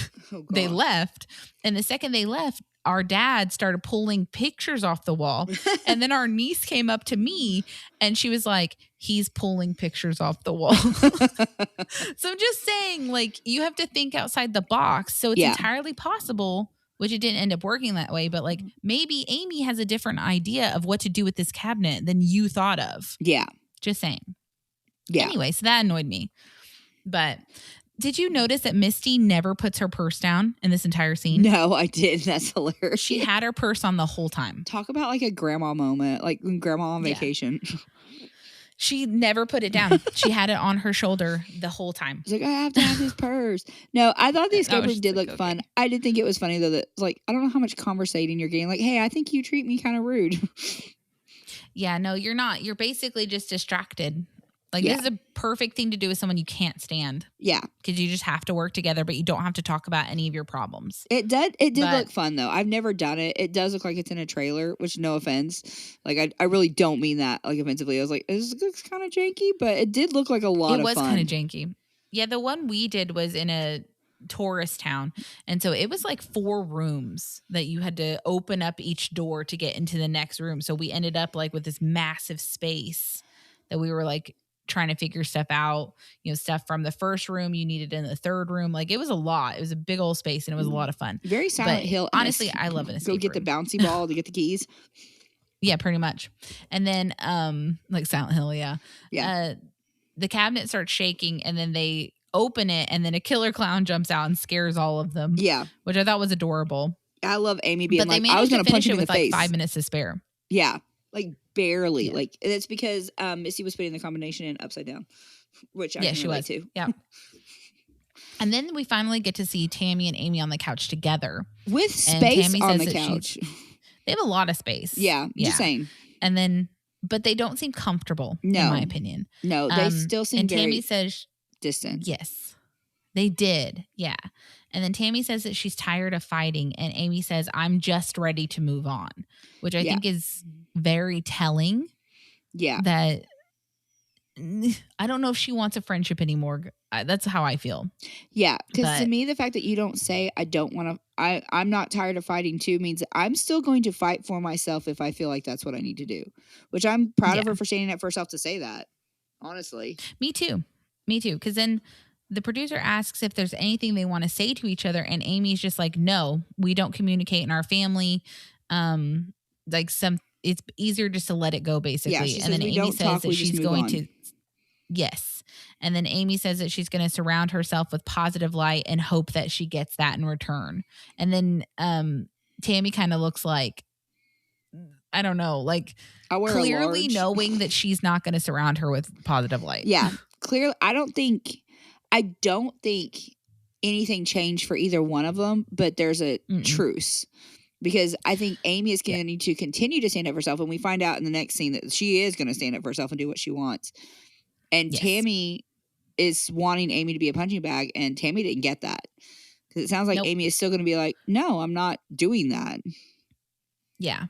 they left. And the second they left, our dad started pulling pictures off the wall. And then our niece came up to me and she was like, he's pulling pictures off the wall. So I'm just saying, like, you have to think outside the box. So it's entirely possible, which it didn't end up working that way, but like maybe Amy has a different idea of what to do with this cabinet than you thought of. Yeah. Just saying. Yeah. Anyway, so that annoyed me. But did you notice that Misty never puts her purse down in this entire scene? No, I didn't. That's hilarious. She had her purse on the whole time. Talk about like a grandma moment, like when grandma on vacation. She never put it down. She had it on her shoulder the whole time. She's like, I have to have this purse. No, I thought the escape room did look fun. I did think it was funny though that like, I don't know how much conversating you're getting. Like, hey, I think you treat me kind of rude. Yeah, no, you're not. You're basically just distracted. Like, this is a perfect thing to do with someone you can't stand. Yeah. Because you just have to work together, but you don't have to talk about any of your problems. It did look fun, though. I've never done it. It does look like it's in a trailer, which, no offense. Like, I really don't mean that, like, offensively. I was like, this looks kind of janky, but it did look like a lot of fun. It was kind of janky. Yeah, the one we did was in a tourist town. And so it was like 4 rooms that you had to open up each door to get into the next room. So we ended up, like, with this massive space that we were, like, trying to figure stuff out, you know, stuff from the first room you needed in the third room. Like, it was a lot. It was a big old space and it was a lot of fun. Very Silent Hill. Honestly, I love an escape room. Go get the bouncy ball to get the keys. Yeah, pretty much. And then, like Silent Hill, yeah. The cabinet starts shaking and then they open it and then a killer clown jumps out and scares all of them. Yeah. Which I thought was adorable. I love Amy being like, I was going to punch him in the face. Like 5 minutes to spare. Yeah. Like barely. Like it's because Misty was putting the combination in upside down, which I can relate to. Yeah. And then we finally get to see Tammy and Amy on the couch together. With space on the couch. They have a lot of space. Yeah. Just saying. And then, but they don't seem comfortable, in my opinion. No, they still seem very Tammy says distant. Yes. They did. Yeah. And then Tammy says that she's tired of fighting. And Amy says, I'm just ready to move on, which I think is very telling. Yeah. That I don't know if she wants a friendship anymore. That's how I feel. Yeah. Because to me, the fact that you don't say, I don't want to, I'm not tired of fighting too means that I'm still going to fight for myself if I feel like that's what I need to do, which I'm proud of her for standing up for herself to say that. Honestly. Me too. Because then the producer asks if there's anything they want to say to each other. And Amy's just like, no, we don't communicate in our family. It's easier just to let it go, basically. Yeah, and then Amy says that she's going to. Yes. And then Amy says that she's going to surround herself with positive light and hope that she gets that in return. And then Tammy kind of looks like, I don't know, like clearly knowing that she's not going to surround her with positive light. Yeah. Clearly. I don't think anything changed for either one of them, but there's a truce. Because I think Amy is going to continue to stand up for herself. And we find out in the next scene that she is going to stand up for herself and do what she wants. And Tammy is wanting Amy to be a punching bag. And Tammy didn't get that. Because it sounds like Amy is still going to be like, no, I'm not doing that. Yeah.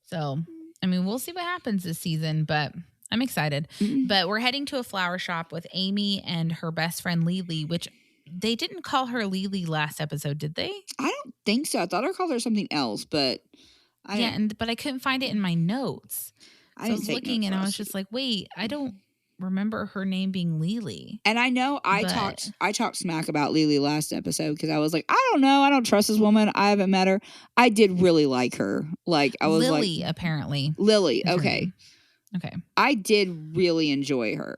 So, I mean, we'll see what happens this season. But I'm excited. Mm-hmm. But we're heading to a flower shop with Amy and her best friend Lily, which they didn't call her Lily last episode, did they? I don't think so. I thought I called her something else, but but I couldn't find it in my notes. So I was looking and I was just like, wait, I don't remember her name being Lily. And I know I talked smack about Lily last episode because I was like, I don't know, I don't trust this woman. I haven't met her. I did really like her. Like I was Lily, apparently. Lily, okay. Okay. I did really enjoy her.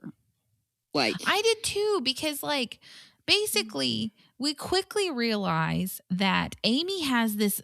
Like I did too, because like basically, we quickly realize that Amy has this,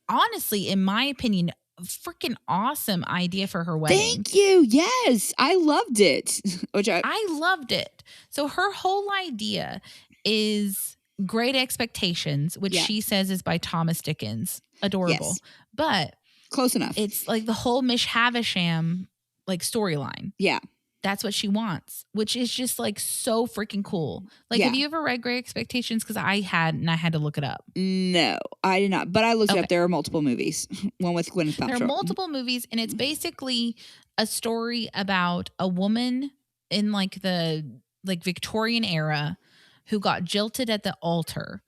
honestly, in my opinion, freaking awesome idea for her wedding. Thank you. Yes, I loved it. I loved it. So her whole idea is Great Expectations, which she says is by Thomas Dickens. Adorable. Yes. But close enough. It's like the whole Mish Havisham like storyline. Yeah. That's what she wants, which is just like so freaking cool. Like, have you ever read Great Expectations? Because I had to look it up. No, I did not. But I looked it up. There are multiple movies. One with Gwyneth Paltrow. There are multiple movies, and it's basically a story about a woman in like the Victorian era who got jilted at the altar.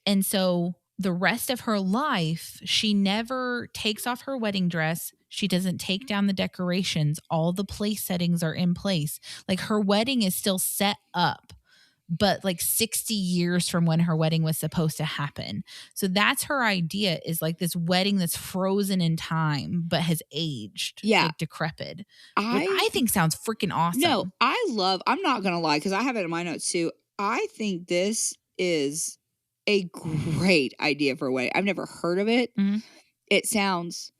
And so the rest of her life, she never takes off her wedding dress. She doesn't take down the decorations. All the place settings are in place. Like her wedding is still set up, but like 60 years from when her wedding was supposed to happen. So that's her idea, is like this wedding that's frozen in time, but has aged, like decrepit. I think sounds freaking awesome. No, I'm not going to lie, because I have it in my notes too. I think this is a great idea for a wedding. I've never heard of it. Mm-hmm. It sounds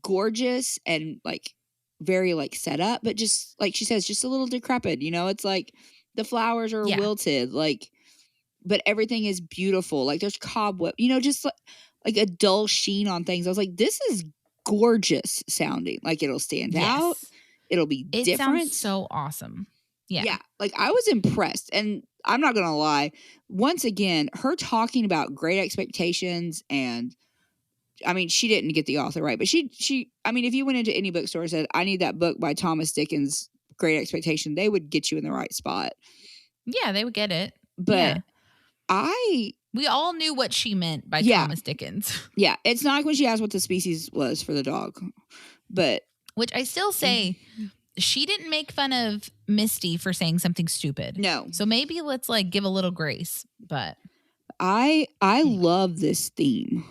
gorgeous and like very like set up, but just like she says, just a little decrepit, you know. It's like the flowers are wilted, like, but everything is beautiful. Like there's cobweb, you know, just like a dull sheen on things. I was like, this is gorgeous sounding. Like it'll stand out. It'll be different. It sounds so awesome. Yeah. Like I was impressed, and I'm not gonna lie. Once again, her talking about Great Expectations, and I mean, she didn't get the author right, but she, I mean, if you went into any bookstore and said, I need that book by Thomas Dickens, Great Expectation, they would get you in the right spot. Yeah, they would get it. But we all knew what she meant by Thomas Dickens. Yeah. It's not like when she asked what the species was for the dog, but. Which I still say, she didn't make fun of Misty for saying something stupid. No. So maybe let's like give a little grace, but. I love this theme.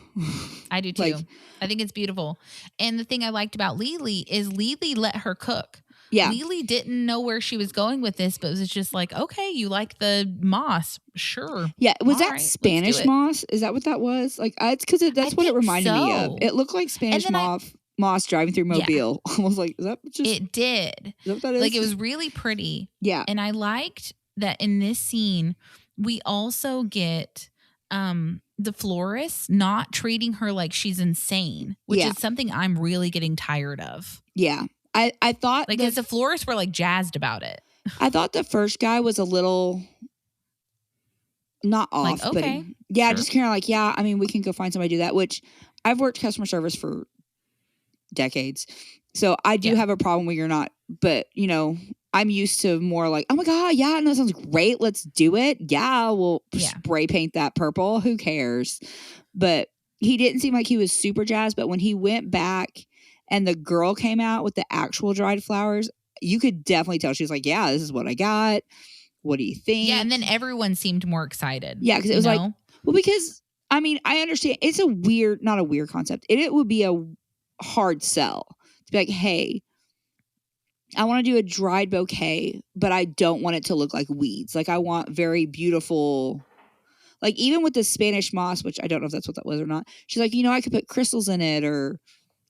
I do too. Like, I think it's beautiful. And the thing I liked about Lily is Lily let her cook. Yeah. Lily didn't know where she was going with this, but it was just like, okay, you like the moss. Sure. Yeah. Was that Spanish moss? Is that what that was? Like, it's because that's what it reminded me of. It looked like Spanish moss driving through Mobile. I was like, is that just. It did. Is that what that is? Like, it was really pretty. Yeah. And I liked that in this scene, we also get the florist not treating her like she's insane, which is something I'm really getting tired of. Yeah. I thought like as the florists were like jazzed about it. I thought the first guy was a little not off, like, okay, but sure. Just kind of like, I mean, we can go find somebody to do that, which I've worked customer service for decades. So I do have a problem when you're not, but you know, I'm used to more like, oh my God, no, that sounds great. Let's do it. Yeah, we'll spray paint that purple. Who cares? But he didn't seem like he was super jazzed. But when he went back and the girl came out with the actual dried flowers, you could definitely tell she was like, yeah, this is what I got. What do you think? Yeah, and then everyone seemed more excited. Yeah, because it was like, well, because, I mean, I understand. It's not a weird concept. It would be a hard sell to be like, hey, I want to do a dried bouquet, but I don't want it to look like weeds. Like I want very beautiful, like even with the Spanish moss, which I don't know if that's what that was or not. She's like, you know, I could put crystals in it, or,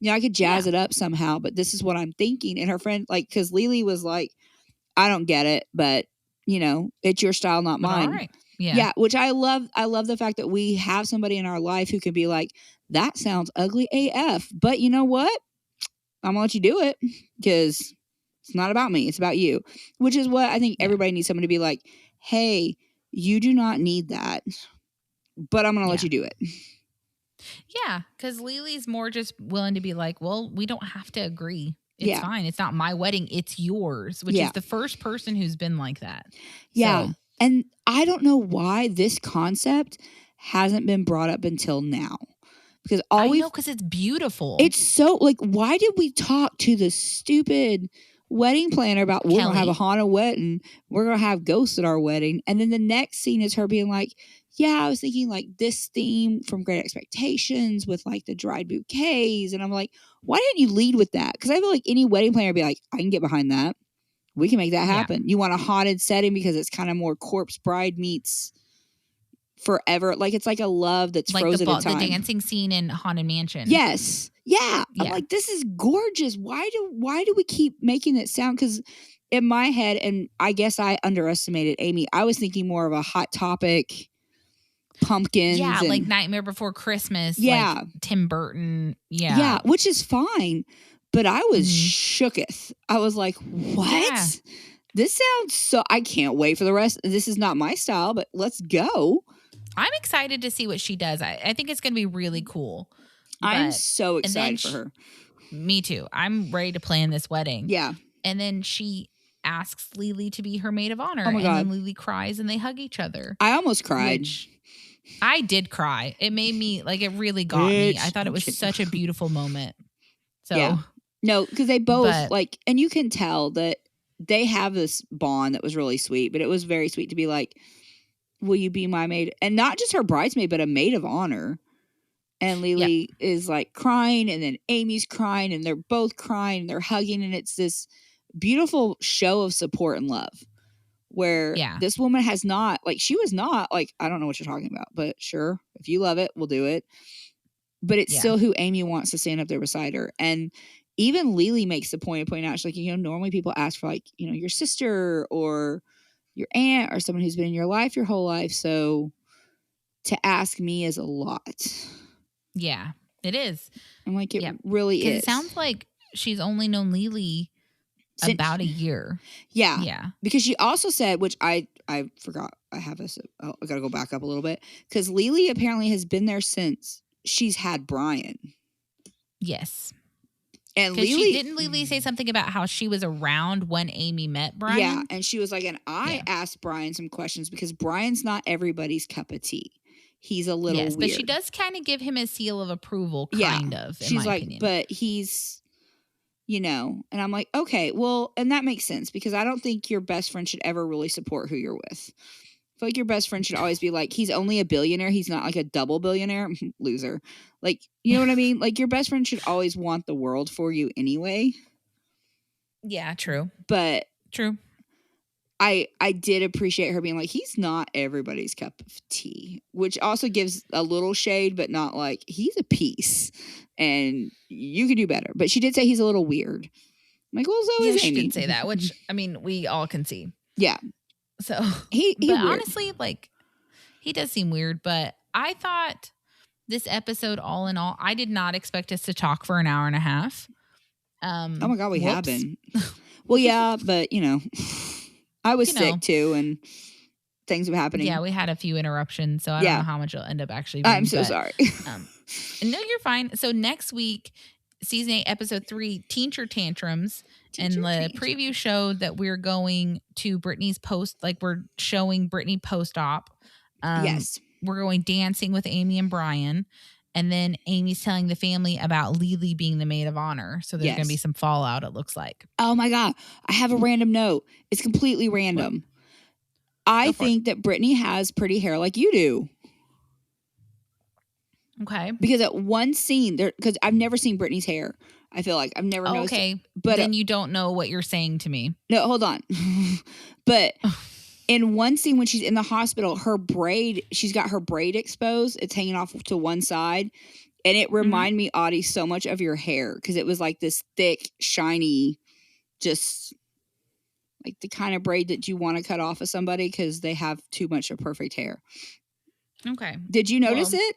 you know, I could jazz it up somehow, but this is what I'm thinking. And her friend, like, cause Lily was like, I don't get it, but you know, it's your style, not mine. All right. Yeah. Which I love. I love the fact that we have somebody in our life who can be like, that sounds ugly AF, but you know what? I'm gonna let you do it because it's not about me. It's about you, which is what I think everybody needs someone to be like, hey, you do not need that, but I'm going to let you do it. Yeah. Because Lily's more just willing to be like, well, we don't have to agree. It's fine. It's not my wedding. It's yours, which is the first person who's been like that. Yeah. So. And I don't know why this concept hasn't been brought up until now. Because because it's beautiful. It's so like, why did we talk to the stupid wedding planner about we're gonna have a haunted wedding, we're gonna have ghosts at our wedding, and then the next scene is her being like, I was thinking like this theme from Great Expectations with like the dried bouquets, and I'm like, why didn't you lead with that? Because I feel like any wedding planner would be like, I can get behind that, we can make that happen. You want a haunted setting because it's kind of more corpse bride meets forever. Like it's like a love that's like frozen in time. The dancing scene in Haunted Mansion. Yes. Yeah. I'm like, this is gorgeous. Why do we keep making it sound? Because in my head, and I guess I underestimated Amy, I was thinking more of a Hot Topic, pumpkins. Yeah, like Nightmare Before Christmas. Yeah. Like Tim Burton. Yeah. Yeah, which is fine. But I was shooketh. I was like, what? Yeah. This sounds so... I can't wait for the rest. This is not my style, but let's go. I'm excited to see what she does. I think it's going to be really cool. I'm so excited for her. Me too. I'm ready to plan this wedding. Yeah. And then she asks Lily to be her maid of honor. Oh my God. And then Lily cries and they hug each other. I almost cried. I did cry. It made me... Like, it really got me. I thought it was such a beautiful moment. So... Yeah. No, because they both, like... And you can tell that they have this bond that was really sweet, but it was very sweet to be like, will you be my maid? And not just her bridesmaid, but a maid of honor. And Lily is like crying, and then Amy's crying, and they're both crying, and they're hugging, and it's this beautiful show of support and love where this woman has not, like, she was not like, I don't know what you're talking about, but sure, if you love it, we'll do it. But it's still who Amy wants to stand up there beside her. And even Lily makes the point of pointing out, she's like, normally people ask for, like, your sister or your aunt or someone who's been in your life your whole life. So to ask me is a lot. Yeah, it is. I'm like, it really is. It sounds like she's only known Lily about a year. Yeah. Yeah. Because she also said, which I forgot, I got to go back up a little bit. Because Lily apparently has been there since she's had Brian. Yes. And Lily... Didn't Lily say something about how she was around when Amy met Brian? Yeah, and she was like, and I asked Brian some questions because Brian's not everybody's cup of tea. He's a little weird. But she does kind of give him a seal of approval, kind of, in my opinion. But he's, and I'm like, okay, well, and that makes sense because I don't think your best friend should ever really support who you're with. I feel like your best friend should always be like, he's only a billionaire. He's not like a double billionaire. Loser. Like, you know what I mean? Like, your best friend should always want the world for you anyway. Yeah, true. But true. I did appreciate her being like, he's not everybody's cup of tea, which also gives a little shade, but not like, he's a piece and you can do better. But she did say he's a little weird. I'm like, well, so is Amy. She did say that, which, I mean, we all can see. Yeah. So, he honestly, like, he does seem weird, but I thought this episode, all in all, I did not expect us to talk for an hour and a half. Oh my God, we have been. Well, yeah, but, I was sick too, and things were happening. Yeah, we had a few interruptions, so I don't know how much it'll end up actually being. I'm so sorry. No, you're fine. So next week, season 8, episode 3, Teencher Tantrums. The preview showed that we're going to Brittney's post, like we're showing Brittney post-op. Yes. We're going dancing with Amy and Brian. And then Amy's telling the family about Lily being the maid of honor. So there's going to be some fallout, it looks like. Oh my God. I have a random note. It's completely random. I think that Brittney has pretty hair like you do. Okay. Because at one scene, because I've never seen Brittney's hair. I feel like I've never noticed. Okay. But then you don't know what you're saying to me. No, hold on. But in one scene when she's in the hospital, she's got her braid exposed. It's hanging off to one side. And it reminded me, Audie, so much of your hair. Because it was like this thick, shiny, just like the kind of braid that you want to cut off of somebody because they have too much of perfect hair. Okay. Did you notice it?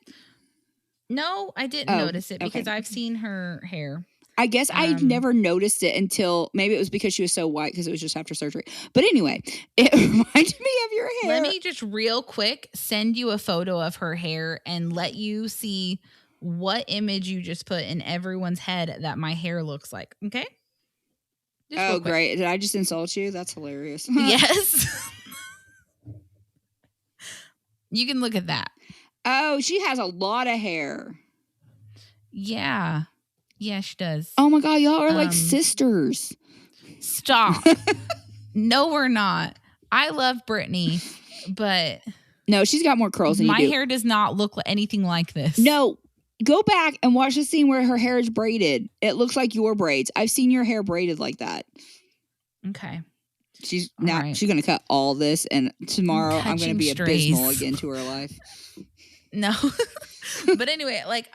No, I didn't notice it because I've seen her hair. I guess I'd never noticed it until maybe it was because she was so white because it was just after surgery. But anyway, it reminded me of your hair. Let me just real quick send you a photo of her hair and let you see what image you just put in everyone's head that my hair looks like. Okay? Oh, great. Did I just insult you? That's hilarious. Yes. You can look at that. Oh, she has a lot of hair. Yeah. Yeah, she does. Oh my God, y'all are like sisters. Stop. No, we're not. I love Brittney, but no, she's got more curls than you do. My hair does not look anything like this. No, go back and watch the scene where her hair is braided. It looks like your braids. I've seen your hair braided like that. Okay. She's going to cut all this, and tomorrow I'm going to be abysmal again to her life. No. But anyway, like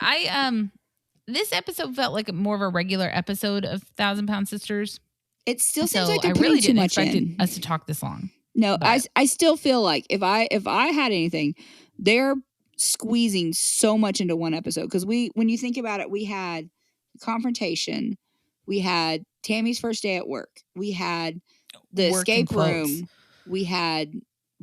this episode felt like more of a regular episode of 1,000-Pound Sisters. It still seems like they're putting too much in. Us to talk this long. No, I still feel like if I had anything, they're squeezing so much into one episode, because when you think about it, we had confrontation, we had Tammy's first day at work, we had the escape room, we had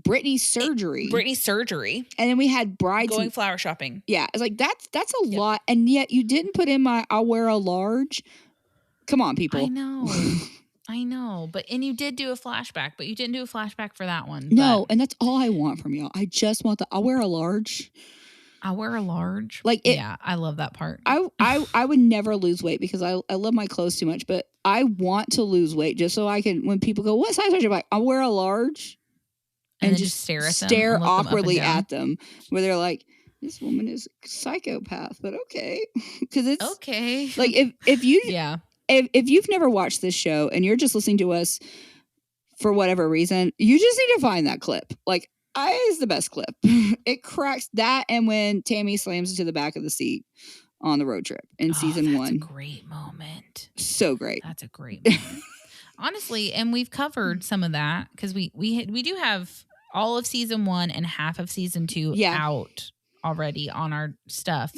Brittney's surgery, and then we had brides going flower shopping. Yeah, it's like that's a lot, and yet you didn't put in my I'll wear a large. Come on, people. I know, and you did do a flashback, but you didn't do a flashback for that one. No, and that's all I want from y'all. I just want I'll wear a large. I'll wear a large. Yeah, I love that part. I would never lose weight because I love my clothes too much, but I want to lose weight just so I can, when people go, what size are you? Like, I'll wear a large. And just stare at them. Stare awkwardly at them, where they're like, this woman is a psychopath, but okay. Because it's okay. Like if you've never watched this show and you're just listening to us for whatever reason, you just need to find that clip. Like, is the best clip. It cracks that, and when Tammy slams into the back of the seat on the road trip in season 1. That's a great moment. So great. That's a great moment. Honestly, and we've covered some of that because we do have all of season 1 and half of season 2 out already on our stuff.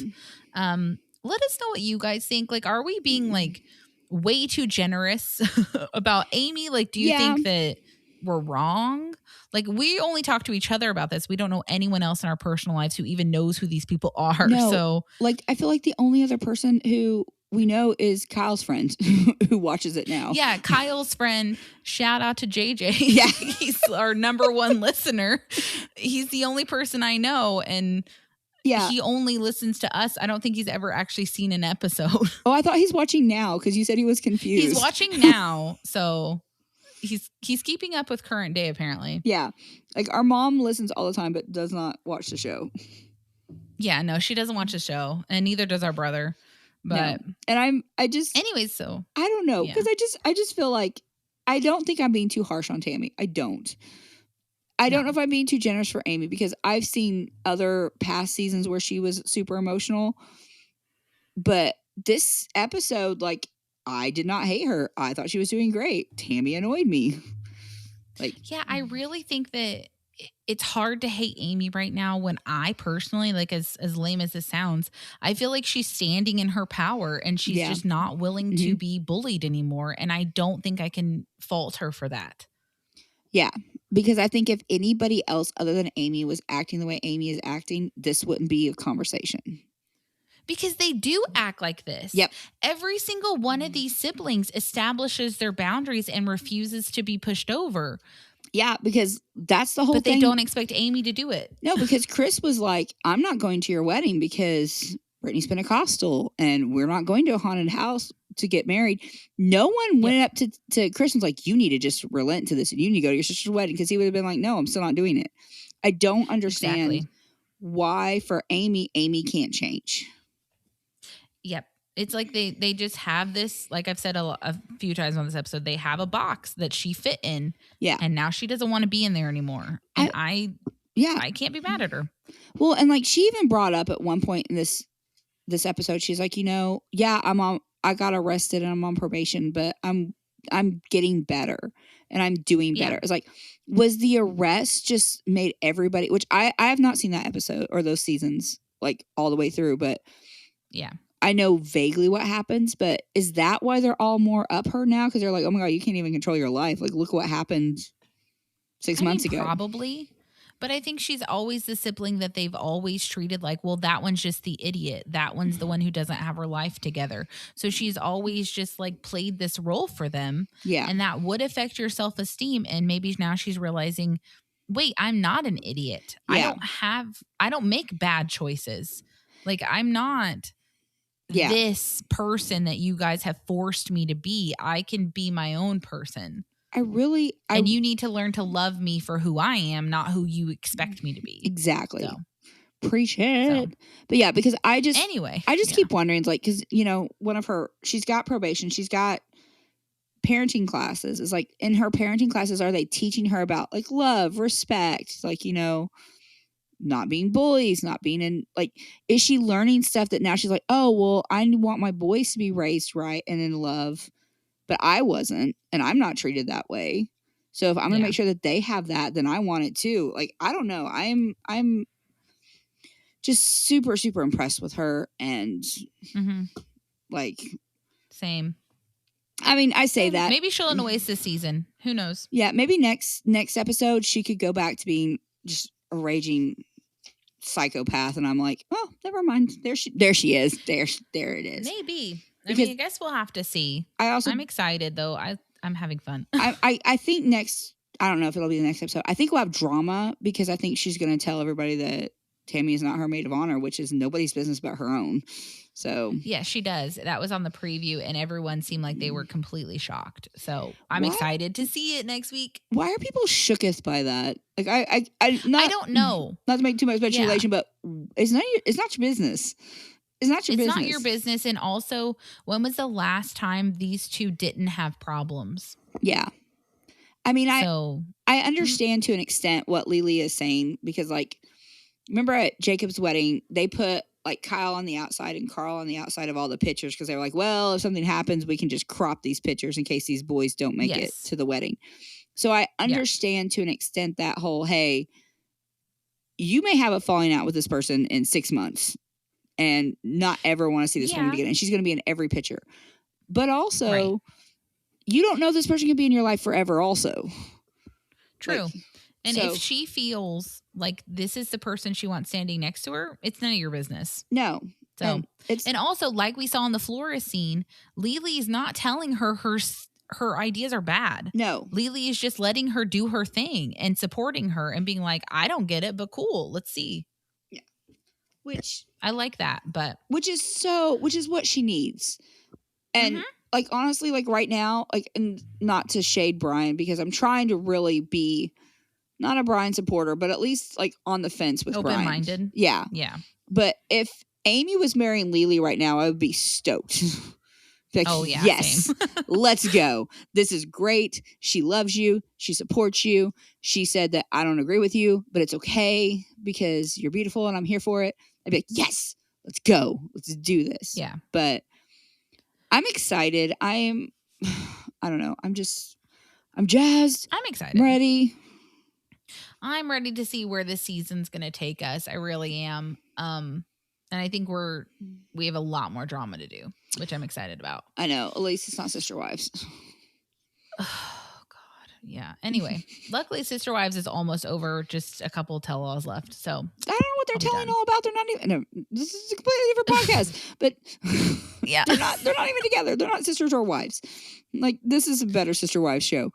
Let us know what you guys think. Like, are we being like way too generous about Amy? Like, do you think that we're wrong? Like, we only talk to each other about this. We don't know anyone else in our personal lives who even knows who these people are. No, so, like, I feel like the only other person who we know is Kyle's friend who watches it now. Yeah, Kyle's friend. Shout out to JJ. Yeah. He's our number 1 listener. He's the only person I know, and he only listens to us. I don't think he's ever actually seen an episode. Oh, I thought he's watching now because you said he was confused. He's watching now, so he's keeping up with current day, apparently. Yeah. Like, our mom listens all the time but does not watch the show. Yeah, no, she doesn't watch the show, and neither does our brother. But no. And anyways, so I don't know, because I just feel like I don't think I'm being too harsh on Tammy. I don't know if I'm being too generous for Amy, because I've seen other past seasons where she was super emotional, but this episode, like, I did not hate her. I thought she was doing great. Tammy annoyed me. Like, yeah, I really think that it's hard to hate Amy right now, when I personally, like, as lame as this sounds, I feel like she's standing in her power, and she's just not willing to be bullied anymore. And I don't think I can fault her for that. Yeah, because I think if anybody else other than Amy was acting the way Amy is acting, this wouldn't be a conversation. Because they do act like this. Yep. Every single one of these siblings establishes their boundaries and refuses to be pushed over. Yeah, because that's the whole thing. But they don't expect Amy to do it. No, because Chris was like, I'm not going to your wedding because Brittney's Pentecostal and we're not going to a haunted house to get married. No one went up to Chris and was like, you need to just relent to this and you need to go to your sister's wedding, because he would have been like, no, I'm still not doing it. I don't understand why for Amy can't change. Yep. It's like they just have this, like I've said a few times on this episode, they have a box that she fit in. Yeah. And now she doesn't want to be in there anymore. And I can't be mad at her. Well, and like, she even brought up at one point in this episode, she's like, I got arrested and I'm on probation, but I'm getting better and I'm doing better. It's like, was the arrest just made everybody, which I have not seen that episode or those seasons like all the way through, but yeah. I know vaguely what happens, but is that why they're all more up her now? Because they're like, oh my God, you can't even control your life. Like, look what happened 6 months ago. Probably. But I think she's always the sibling that they've always treated like, well, that one's just the idiot. That one's the one who doesn't have her life together. So she's always just like played this role for them. Yeah. And that would affect your self-esteem. And maybe now she's realizing, wait, I'm not an idiot. Yeah. I don't make bad choices. Like, I'm not this person that you guys have forced me to be. I can be my own person. And you need to learn to love me for who I am, not who you expect me to be. Exactly. So. Preach it. But yeah, because I just keep wondering, like, because, one of her, she's got probation. She's got parenting classes. Is like, in her parenting classes, are they teaching her about like love, respect, like, you know, not being bullies, not being in, like, is she learning stuff that now she's like, oh, well, I want my boys to be raised right and in love, but I wasn't, and I'm not treated that way. So if I'm going to make sure that they have that, then I want it too. Like, I don't know. I'm just super, super impressed with her. And like, same. I mean, I say that. Maybe she'll in a waste this season. Who knows? Yeah. Maybe next episode, she could go back to being just a raging psychopath. And I'm like, oh, never mind. There she is. There it is. Maybe. I mean, I guess we'll have to see. I'm excited though. I'm having fun. I think next, I don't know if it'll be the next episode. I think we'll have drama because I think she's going to tell everybody that Tammy is not her maid of honor, which is nobody's business but her own. So yeah, she does. That was on the preview and everyone seemed like they were completely shocked. So I'm excited to see it next week. Why are people shooketh by that? Like I don't know. Not to make too much speculation, but it's not your business. It's not your business. And also, when was the last time these two didn't have problems? Yeah. I mean, I understand to an extent what Lily is saying because, like, remember at Jacob's wedding, they put, like, Kyle on the outside and Carl on the outside of all the pictures because they were like, well, if something happens, we can just crop these pictures in case these boys don't make it to the wedding. So I understand to an extent that whole, hey, you may have a falling out with this person in 6 months. And not ever want to see this woman again. And she's going to be in every picture. But also, you don't know this person can be in your life forever also. True. Like, and if she feels like this is the person she wants standing next to her, it's none of your business. No. So, and also, like we saw in the florist scene, Lily's not telling her ideas are bad. No. Lily is just letting her do her thing and supporting her and being like, I don't get it, but cool. Let's see. Yeah. Which I like that, but which is what she needs. And like, honestly, like right now, like, and not to shade Brian because I'm trying to really be not a Brian supporter, but at least like on the fence with Brian. Open-minded. Yeah. Yeah. But if Amy was marrying Lily right now, I would be stoked. Like, oh yeah. Yes. Let's go. This is great. She loves you. She supports you. She said that I don't agree with you, but it's okay because you're beautiful and I'm here for it. I'd be like, yes, let's go. Let's do this. Yeah. But I'm excited. I don't know. I'm jazzed. I'm excited. I'm ready. I'm ready to see where this season's going to take us. I really am. And I think we have a lot more drama to do, which I'm excited about. I know. At least it's not Sister Wives. Oh, God. Yeah. Anyway, luckily Sister Wives is almost over. Just a couple tell-alls left. So I don't know what they're telling all about. They're not even. No, this is a completely different podcast. But yeah, they're not even together. They're not sisters or wives. Like, this is a better Sister Wives show.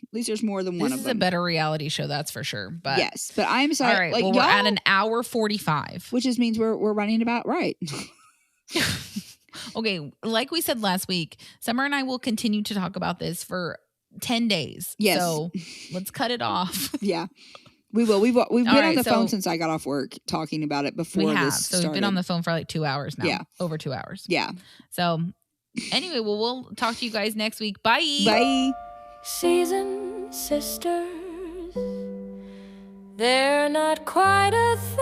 At least there's more than one of them. This is a better reality show, that's for sure. But yes, but I'm sorry. All right, like, well, we're at an hour 45, which just means we're running about right. Okay, like we said last week, Summer and I will continue to talk about this for 10 days. Yes, so let's cut it off. Yeah, we will. We've been on the phone since I got off work talking about it before this started. We've been on the phone for like 2 hours now. Yeah, over 2 hours. Yeah. So anyway, well, we'll talk to you guys next week. Bye. Bye. Seasoned sisters, they're not quite a thing.